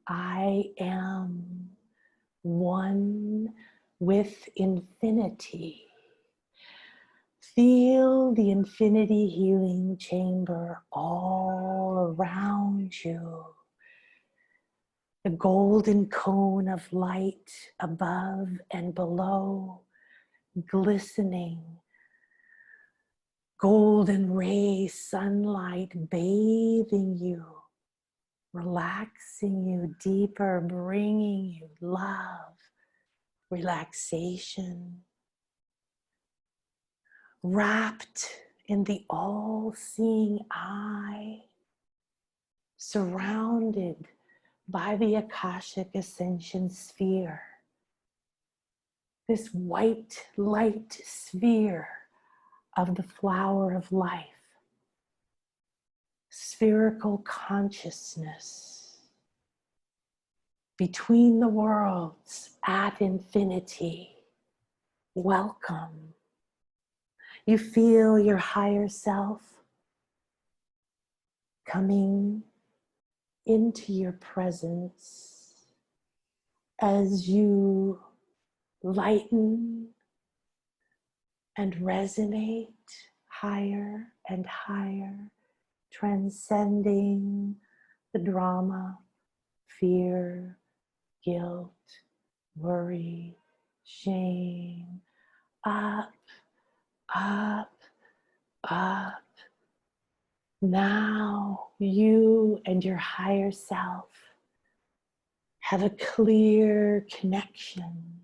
I am one with infinity. Feel the infinity healing chamber all around you. The golden cone of light above and below, glistening. Golden ray sunlight bathing you, relaxing you deeper, bringing you love, relaxation. Wrapped in the all-seeing eye, surrounded by the Akashic ascension sphere. This white light sphere of the flower of life. spherical consciousness between the worlds at infinity. Welcome. You feel your higher self coming into your presence as you lighten and resonate higher and higher, transcending the drama, fear, guilt, worry, shame, up, up, up. Now you and your higher self have a clear connection.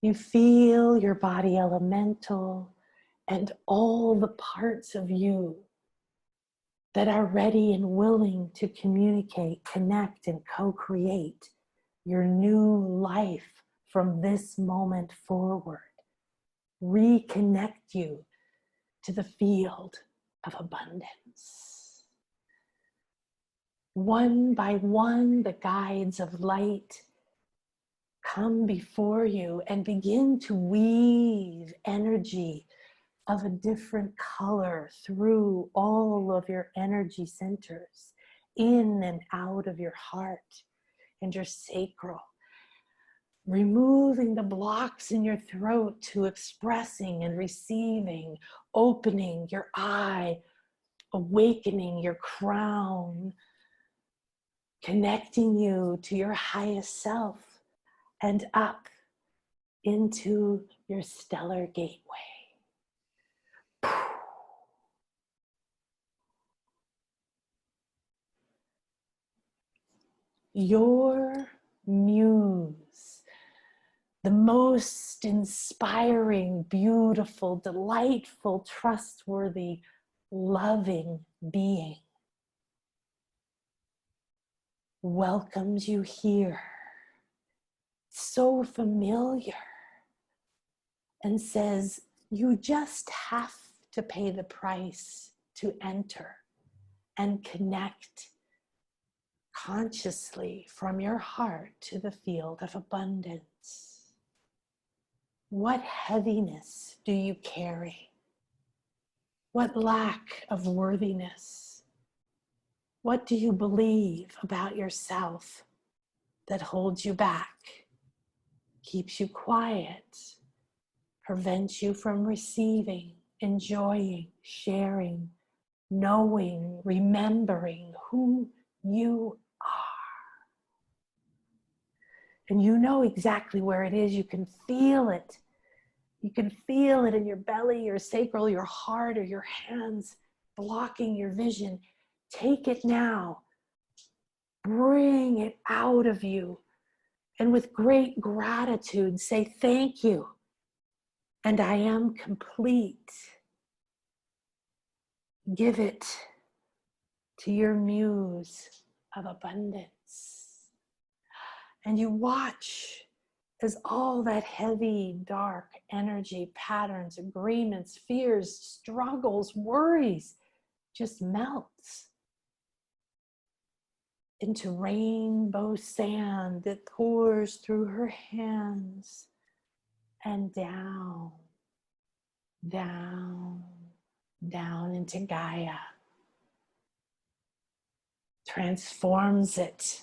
You feel your body elemental and all the parts of you that are ready and willing to communicate, connect, and co-create your new life from this moment forward. Reconnect you to the field of abundance. One by one, the guides of light come before you and begin to weave energy of a different color through all of your energy centers, in and out of your heart and your sacral, removing the blocks in your throat to expressing and receiving, opening your eye, awakening your crown, connecting you to your highest self and up into your stellar gateway. Your muse, the most inspiring, beautiful, delightful, trustworthy, loving being, welcomes you here, so familiar, and says, you just have to pay the price to enter and connect consciously from your heart to the field of abundance. What heaviness do you carry? What lack of worthiness? What do you believe about yourself that holds you back, keeps you quiet, prevents you from receiving, enjoying, sharing, knowing, remembering who you are? And you know exactly where it is. You can feel it. You can feel it in your belly, your sacral, your heart, or your hands blocking your vision. Take it now. Bring it out of you. And with great gratitude, say thank you. And I am complete. Give it to your muse of abundance. And you watch as all that heavy, dark energy, patterns, agreements, fears, struggles, worries just melts into rainbow sand that pours through her hands and down, down, down into Gaia. Transforms it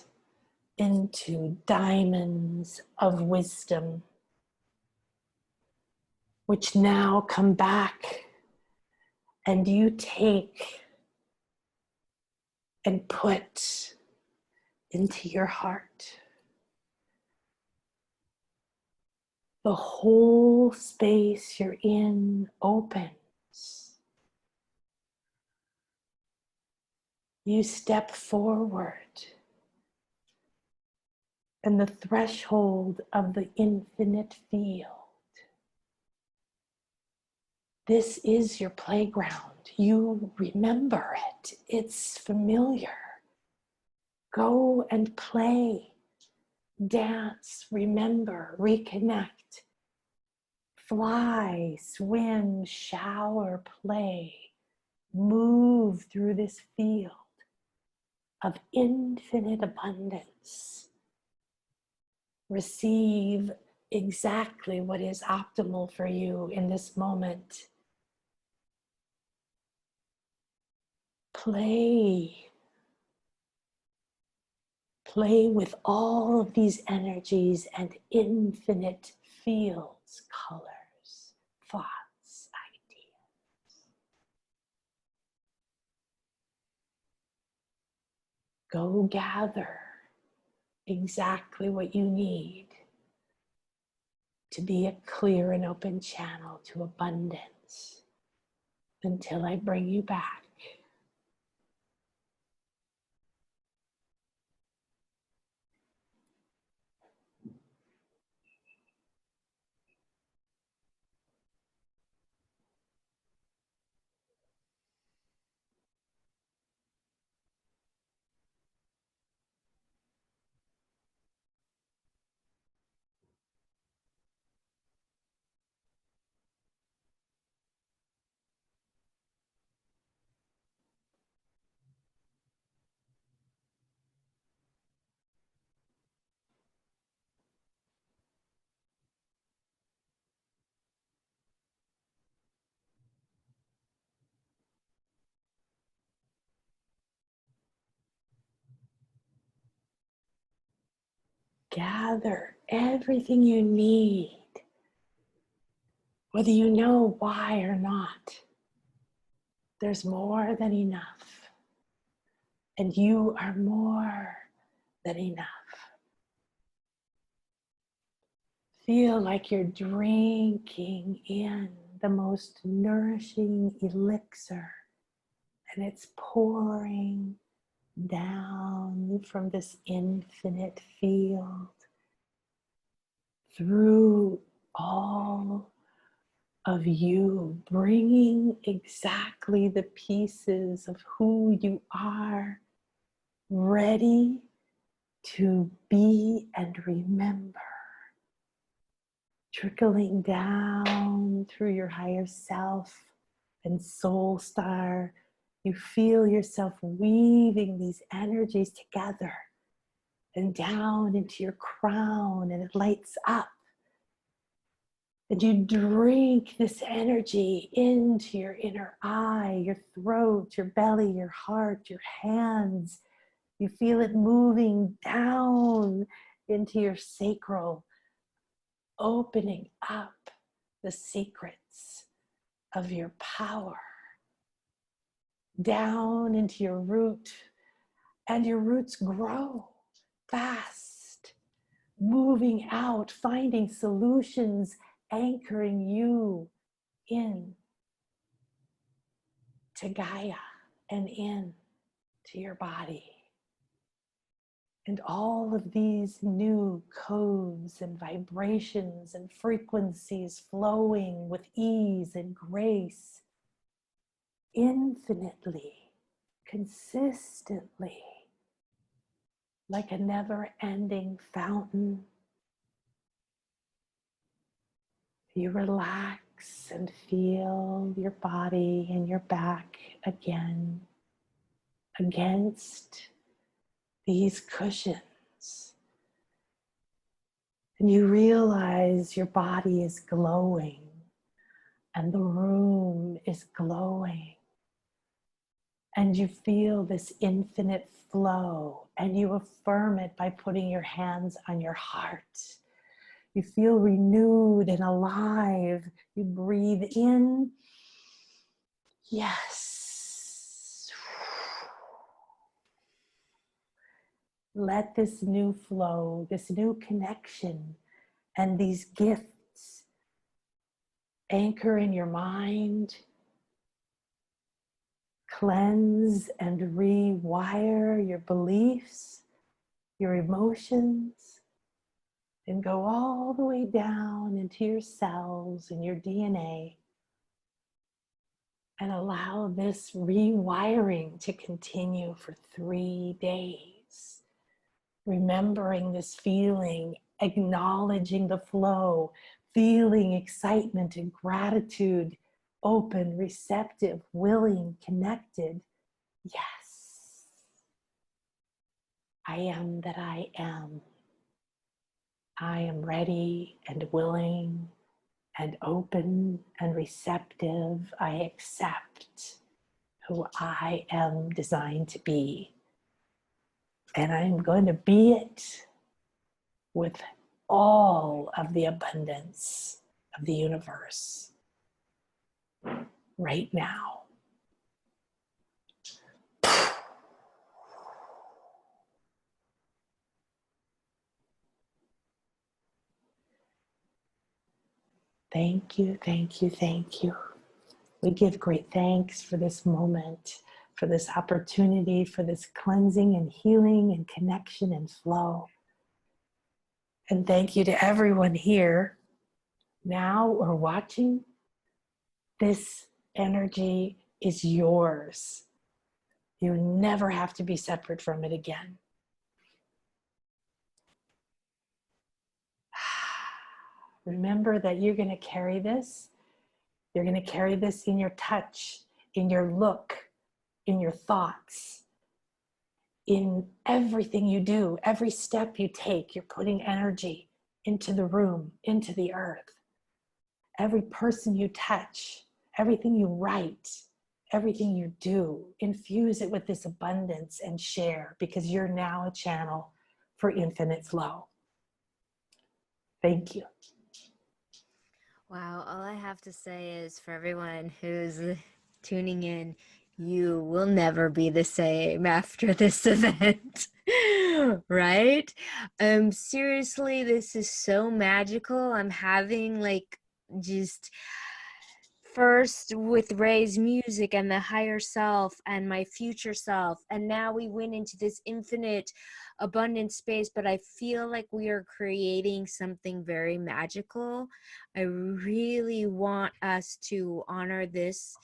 into diamonds of wisdom, which now come back and you take and put into your heart. The whole space you're in opens. You step forward, and the threshold of the infinite field. This is your playground. You remember it. It's familiar. Go and play, dance, remember, reconnect, fly, swim, shower, play. Move through this field of infinite abundance. Receive exactly what is optimal for you in this moment. Play with all of these energies and infinite fields, colors, thoughts, ideas. Go gather exactly what you need to be a clear and open channel to abundance until I bring you back. Gather everything you need, whether you know why or not. There's more than enough, and you are more than enough. Feel like you're drinking in the most nourishing elixir, and it's pouring down from this infinite field through all of you, bringing exactly the pieces of who you are ready to be and remember, trickling down through your higher self and soul star. You feel yourself weaving these energies together and down into your crown, and it lights up. And you drink this energy into your inner eye, your throat, your belly, your heart, your hands. You feel it moving down into your sacral, opening up the secrets of your power, down into your root, and your roots grow fast, moving out, finding solutions, anchoring you in to Gaia and in to your body. And all of these new codes and vibrations and frequencies flowing with ease and grace, infinitely, consistently, like a never-ending fountain. You relax and feel your body and your back again against these cushions. And you realize your body is glowing and the room is glowing. And you feel this infinite flow, and you affirm it by putting your hands on your heart. You feel renewed and alive. You breathe in. Yes. Let this new flow, this new connection, and these gifts anchor in your mind, cleanse and rewire your beliefs, your emotions, and go all the way down into your cells and your DNA, and allow this rewiring to continue for 3 days. Remembering this feeling, acknowledging the flow, feeling excitement and gratitude open, receptive, willing, connected. Yes, I am that I am. I am ready and willing and open and receptive. I accept who I am designed to be. And I'm going to be it with all of the abundance of the universe right now. Thank you, thank you, thank you. We give great thanks for this moment, for this opportunity, for this cleansing and healing and connection and flow. And thank you to everyone here now or watching. This energy is yours. You never have to be separate from it again. Remember that you're going to carry this. You're going to carry this in your touch, in your look, in your thoughts, in everything you do. Every step you take, you're putting energy into the room, into the earth. Every person you touch, everything you write, everything you do, infuse it with this abundance and share, because you're now a channel for infinite flow. Thank you. Wow, all I have to say is, for everyone who's tuning in, you will never be the same after this event. Right? Seriously, this is so magical. I'm having just first with Ray's music and the higher self and my future self, and now we went into this infinite abundant space, but I feel like we are creating something very magical. I really want us to honor this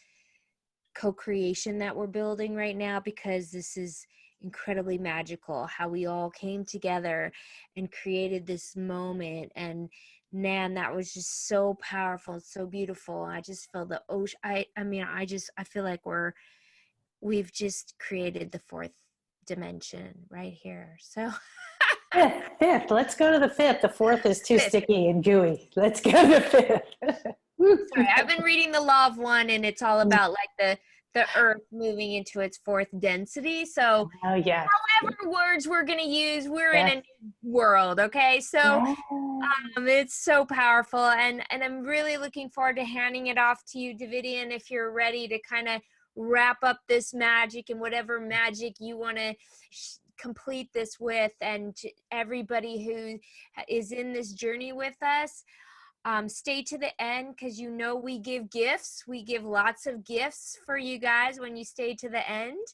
co-creation that we're building right now, because this is incredibly magical, how we all came together and created this moment. And man, that was just so powerful and so beautiful. I just feel the ocean. I feel like we've just created the fourth dimension right here. So Fifth. Let's go to the fifth. The fourth is too sticky and gooey. Let's go to the fifth. Sorry, I've been reading the Law of One, and it's all about like the earth moving into its fourth density. So yes. however words we're going to use, we're in a new world. Okay. So it's so powerful. And I'm really looking forward to handing it off to you, Davidian, if you're ready to kind of wrap up this magic and whatever magic you want to complete this with. And to everybody who is in this journey with us, stay to the end, because we give gifts. We give lots of gifts for you guys when you stay to the end.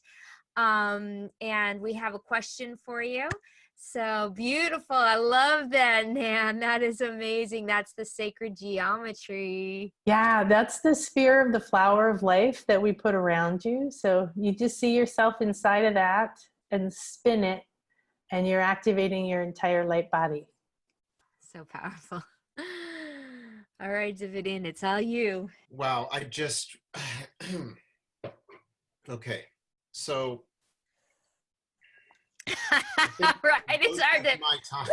And we have a question for you. So beautiful. I love that, Nan. That is amazing. That's the sacred geometry. Yeah, that's the sphere of the flower of life that we put around you. So you just see yourself inside of that and spin it, and you're activating your entire light body. So powerful. All right, Davidian, it's all you. Wow, I just okay. So right, it's hard to my time.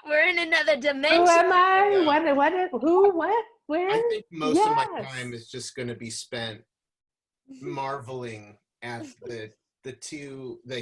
we're in another dimension. Who am I? What? Who? What? Where? I think most of my time is just going to be spent marveling at the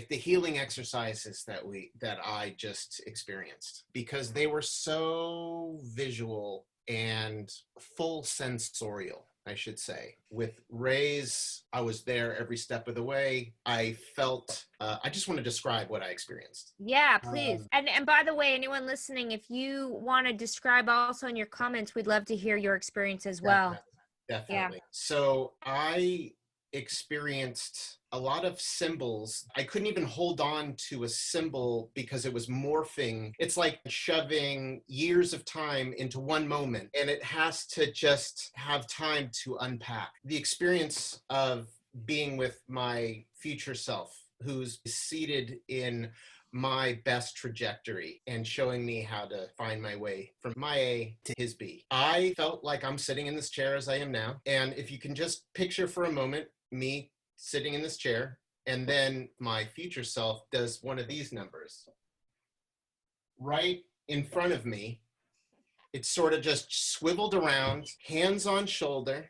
healing exercises that I just experienced, because they were so visual and full sensorial, I should say. With Ray's, I was there every step of the way. I felt, I just want to describe what I experienced. Yeah, please. And by the way, anyone listening, if you want to describe also in your comments, we'd love to hear your experience as well. Definitely. Yeah. So I experienced a lot of symbols. I couldn't even hold on to a symbol because it was morphing. It's like shoving years of time into one moment, and it has to just have time to unpack. The experience of being with my future self, who's seated in my best trajectory and showing me how to find my way from my A to his B. I felt like I'm sitting in this chair as I am now. And if you can just picture for a moment me sitting in this chair, and then my future self does one of these numbers. Right in front of me, it's sort of just swiveled around, hands on shoulder,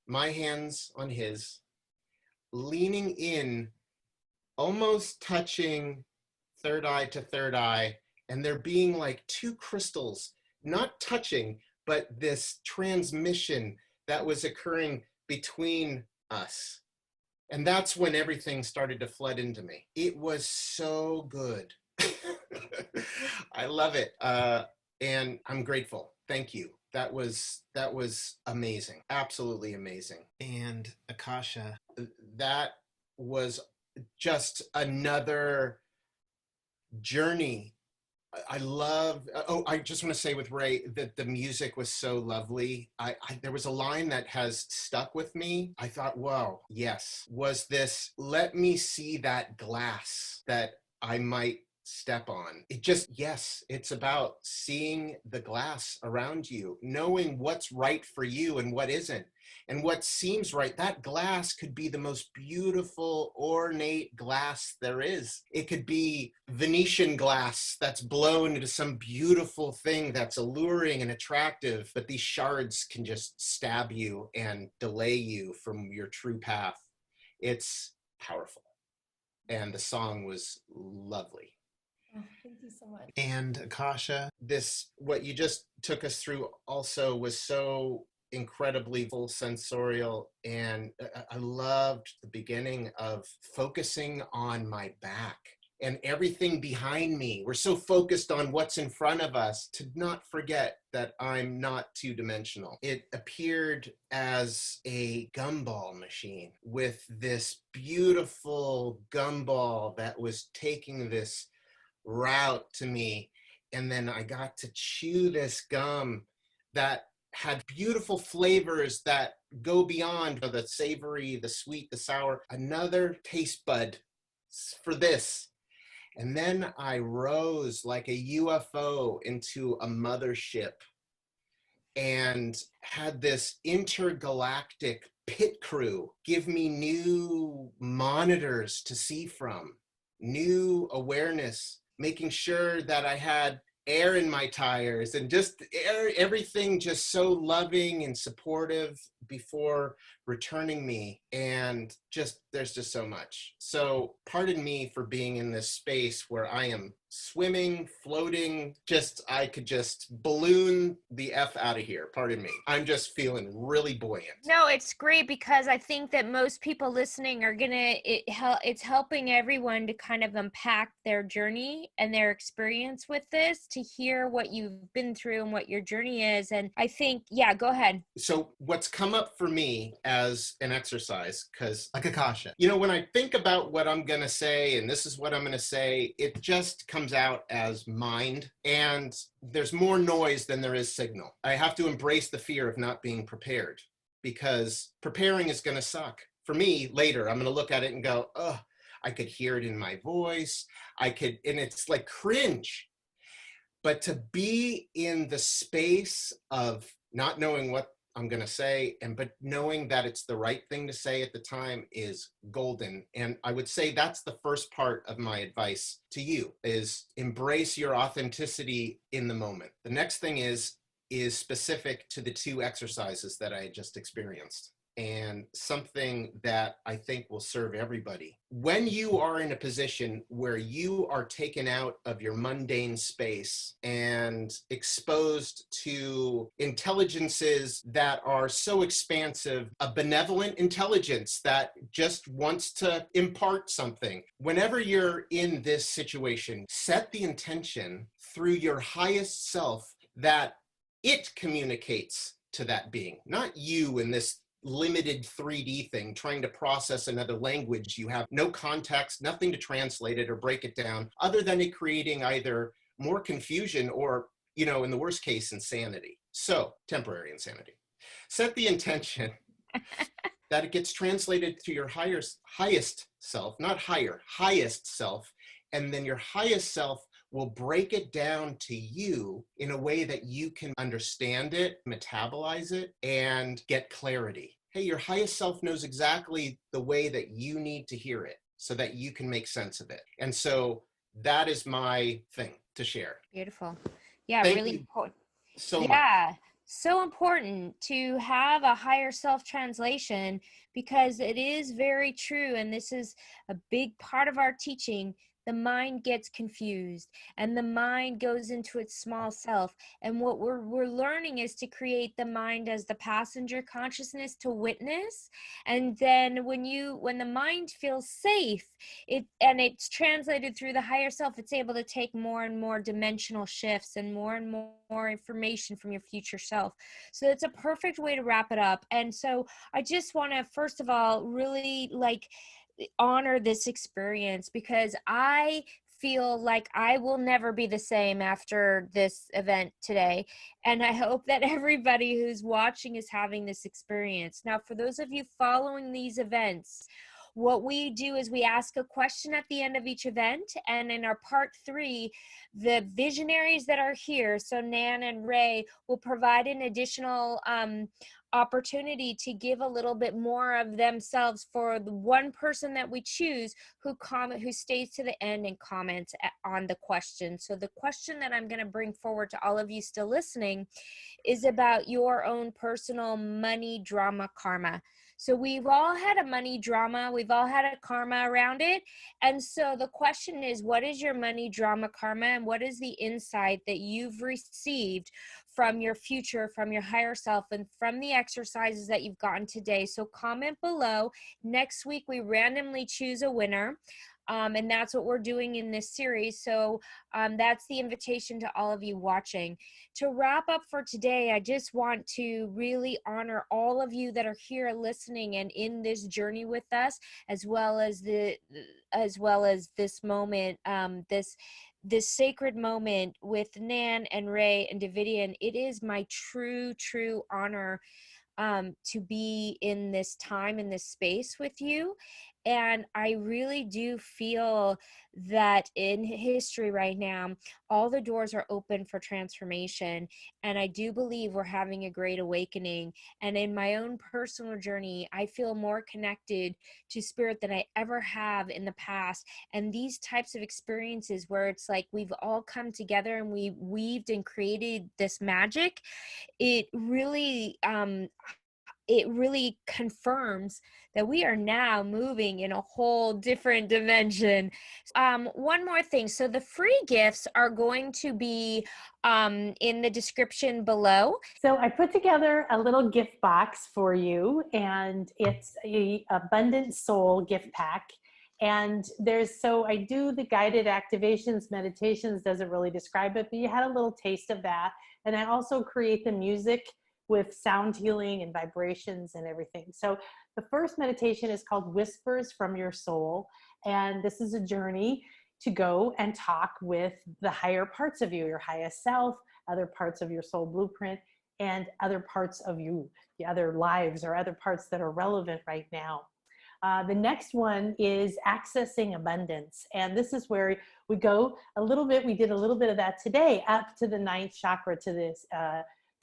my hands on his, leaning in, almost touching third eye to third eye, and there being like two crystals, not touching, but this transmission that was occurring between us. And that's when everything started to flood into me. It was so good. I love it. And I'm grateful. Thank you. That was amazing. Absolutely amazing. And Akasha, that was just another journey. I love, I just want to say with Ray that the music was so lovely. There was a line that has stuck with me. I thought, wow, yes, was this, let me see that glass that I might step on. It just, yes, it's about seeing the glass around you, knowing what's right for you and what isn't, and what seems right. That glass could be the most beautiful, ornate glass there is. It could be Venetian glass that's blown into some beautiful thing that's alluring and attractive, but these shards can just stab you and delay you from your true path. It's powerful. And the song was lovely. Oh, thank you so much. And Akasha, what you just took us through also was so incredibly full sensorial. And I loved the beginning of focusing on my back and everything behind me. We're so focused on what's in front of us to not forget that I'm not two-dimensional. It appeared as a gumball machine with this beautiful gumball that was taking this route to me, and then I got to chew this gum that had beautiful flavors that go beyond the savory, the sweet, the sour, another taste bud for this. And then I rose like a UFO into a mothership and had this intergalactic pit crew give me new monitors to see from, new awareness, making sure that I had air in my tires and just everything just so loving and supportive before returning me. And just, there's just so much. So pardon me for being in this space where I am swimming, floating, I could just balloon the F out of here. Pardon me. I'm just feeling really buoyant. No, it's great because I think that most people listening are it's helping everyone to kind of unpack their journey and their experience with this, to hear what you've been through and what your journey is. And I think, yeah, go ahead. So what's come up for me as an exercise, because like Akasha, when I think about what I'm going to say, and this is what I'm going to say, it just comes out as mind, and there's more noise than there is signal. I have to embrace the fear of not being prepared, because preparing is going to suck. For me, later, I'm going to look at it and go, oh, I could hear it in my voice. And it's like cringe. But to be in the space of not knowing what I'm going to say, but knowing that it's the right thing to say at the time is golden. And I would say that's the first part of my advice to you, is embrace your authenticity in the moment. The next thing is specific to the two exercises that I just experienced, and something that I think will serve everybody. When you are in a position where you are taken out of your mundane space and exposed to intelligences that are so expansive, a benevolent intelligence that just wants to impart something, whenever you're in this situation, set the intention through your highest self that it communicates to that being, not you in this limited 3D thing, trying to process another language. You have no context, nothing to translate it or break it down, other than it creating either more confusion or, in the worst case, insanity. So, temporary insanity. Set the intention that it gets translated to your highest self, not higher, highest self, and then your highest self will break it down to you in a way that you can understand it, metabolize it, and get clarity. Hey, your highest self knows exactly the way that you need to hear it so that you can make sense of it. And so that is my thing to share. Beautiful. Yeah, Thank really you important. so much. Yeah, so important to have a higher self translation, because it is very true. And this is a big part of our teaching. The mind gets confused and the mind goes into its small self. And what we're learning is to create the mind as the passenger consciousness to witness. And then when the mind feels safe, it's translated through the higher self, it's able to take more and more dimensional shifts and more information from your future self. So it's a perfect way to wrap it up. And so I just want to first of all really honor this experience, because I feel like I will never be the same after this event today. And I hope that everybody who's watching is having this experience. Now, for those of you following these events, what we do is we ask a question at the end of each event. And in our part 3, the visionaries that are here, so Nan and Ray, will provide an additional opportunity to give a little bit more of themselves for the one person that we choose who stays to the end and comments on the question. So the question that I'm going to bring forward to all of you still listening is about your own personal money drama karma. So we've all had a money drama, we've all had a karma around it. And so the question is, what is your money drama karma, and what is the insight that you've received from your future, from your higher self, and from the exercises that you've gotten today? So comment below. Next week, we randomly choose a winner. And that's what we're doing in this series. So that's the invitation to all of you watching. To wrap up for today, I just want to really honor all of you that are here listening and in this journey with us, as well as this moment, this sacred moment with Nan and Ray and Davidian. It is my true honor to be in this time, in this space with you. And I really do feel that in history right now, all the doors are open for transformation. And I do believe we're having a great awakening. And in my own personal journey, I feel more connected to spirit than I ever have in the past. And these types of experiences where it's like we've all come together and we weaved and created this magic, it really confirms that we are now moving in a whole different dimension. One more thing. So the free gifts are going to be in the description below. So I put together a little gift box for you, and it's a Abundant Soul gift pack. And so I do the guided activations, meditations, doesn't really describe it, but you had a little taste of that. And I also create the music with sound healing and vibrations and everything. So the first meditation is called Whispers from Your Soul. And this is a journey to go and talk with the higher parts of you, your highest self, other parts of your soul blueprint, and other parts of you, the other lives or other parts that are relevant right now. The next one is accessing abundance. And this is where we go a little bit, we did a little bit of that today, up to the 9th chakra, to this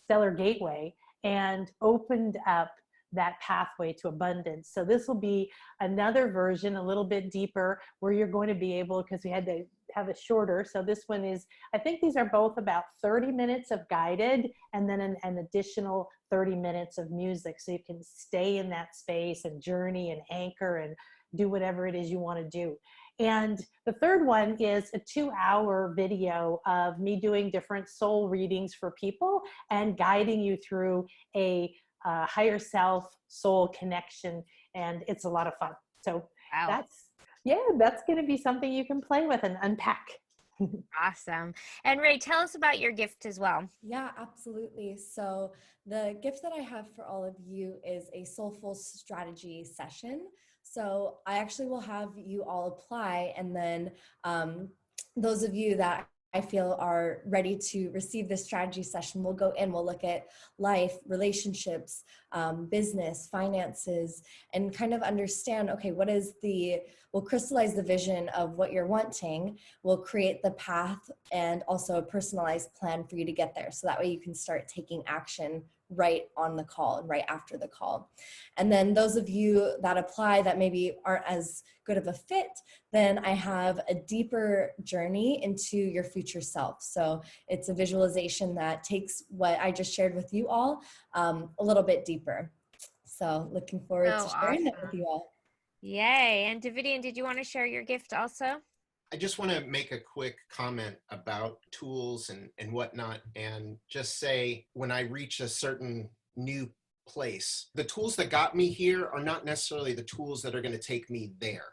stellar gateway, and opened up that pathway to abundance. So this will be another version, a little bit deeper, where you're going to be able, because we had to have a shorter. So this one is, I think these are both about 30 minutes of guided, and then an additional 30 minutes of music. So you can stay in that space and journey and anchor and do whatever it is you want to do. And the third one is a 2-hour video of me doing different soul readings for people and guiding you through a higher self soul connection. And it's a lot of fun. So Wow. that's going to be something you can play with and unpack. Awesome. And Ray, tell us about your gift as well. Yeah, absolutely. So the gift that I have for all of you is a soulful strategy session. So I actually will have you all apply, and then those of you that I feel are ready to receive this strategy session, we'll go in, we'll look at life, relationships, business, finances, and kind of understand, okay, we'll crystallize the vision of what you're wanting, we'll create the path and also a personalized plan for you to get there. So that way you can start taking action right on the call and right after the call. And then those of you that apply that maybe aren't as good of a fit, then I have a deeper journey into your future self. So it's a visualization that takes what I just shared with you all a little bit deeper. So looking forward to sharing that with you all. Yay. And Davidian, did you want to share your gift also? I just want to make a quick comment about tools and whatnot, and just say when I reach a certain new place, the tools that got me here are not necessarily the tools that are going to take me there.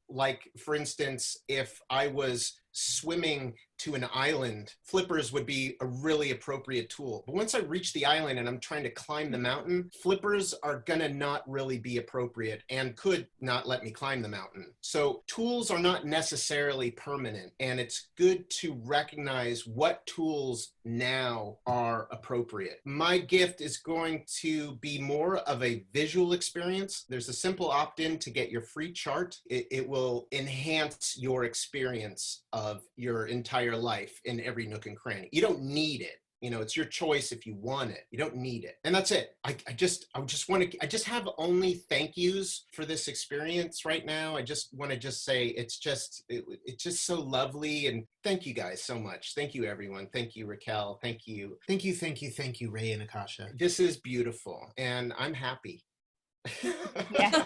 Like, for instance, if I was swimming to an island, flippers would be a really appropriate tool. But once I reach the island and I'm trying to climb the mountain, flippers are gonna not really be appropriate and could not let me climb the mountain. So tools are not necessarily permanent, and it's good to recognize what tools now are appropriate. My gift is going to be more of a visual experience. There's a simple opt-in to get your free chart. It will enhance your experience of your entire life in every nook and cranny. You don't need it. You know, it's your choice if you want it. You don't need it. And that's it. I just have only thank yous for this experience right now. I just want to say it's just so lovely. And thank you guys so much. Thank you, everyone. Thank you, Raquel. Thank you, Ray and Akasha. This is beautiful. And I'm happy. Yeah.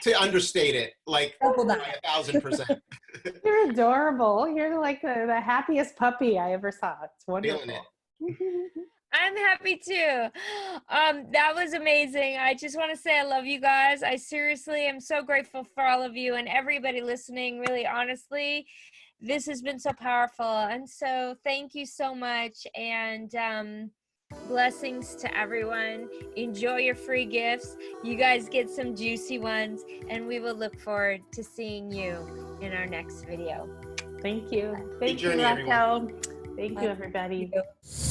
to understate it, like by 1,000%. You're adorable. You're like the happiest puppy I ever saw. It's wonderful. I'm happy too. That was amazing. I just want to say I love you guys. I seriously am so grateful for all of you and everybody listening. Really, honestly, this has been so powerful. And so thank you so much. And blessings to everyone. Enjoy your free gifts. You guys get some juicy ones. And we will look forward to seeing you in our next video. Thank you. Thank you, Raquel. everyone. Thank you, everybody. Thank you.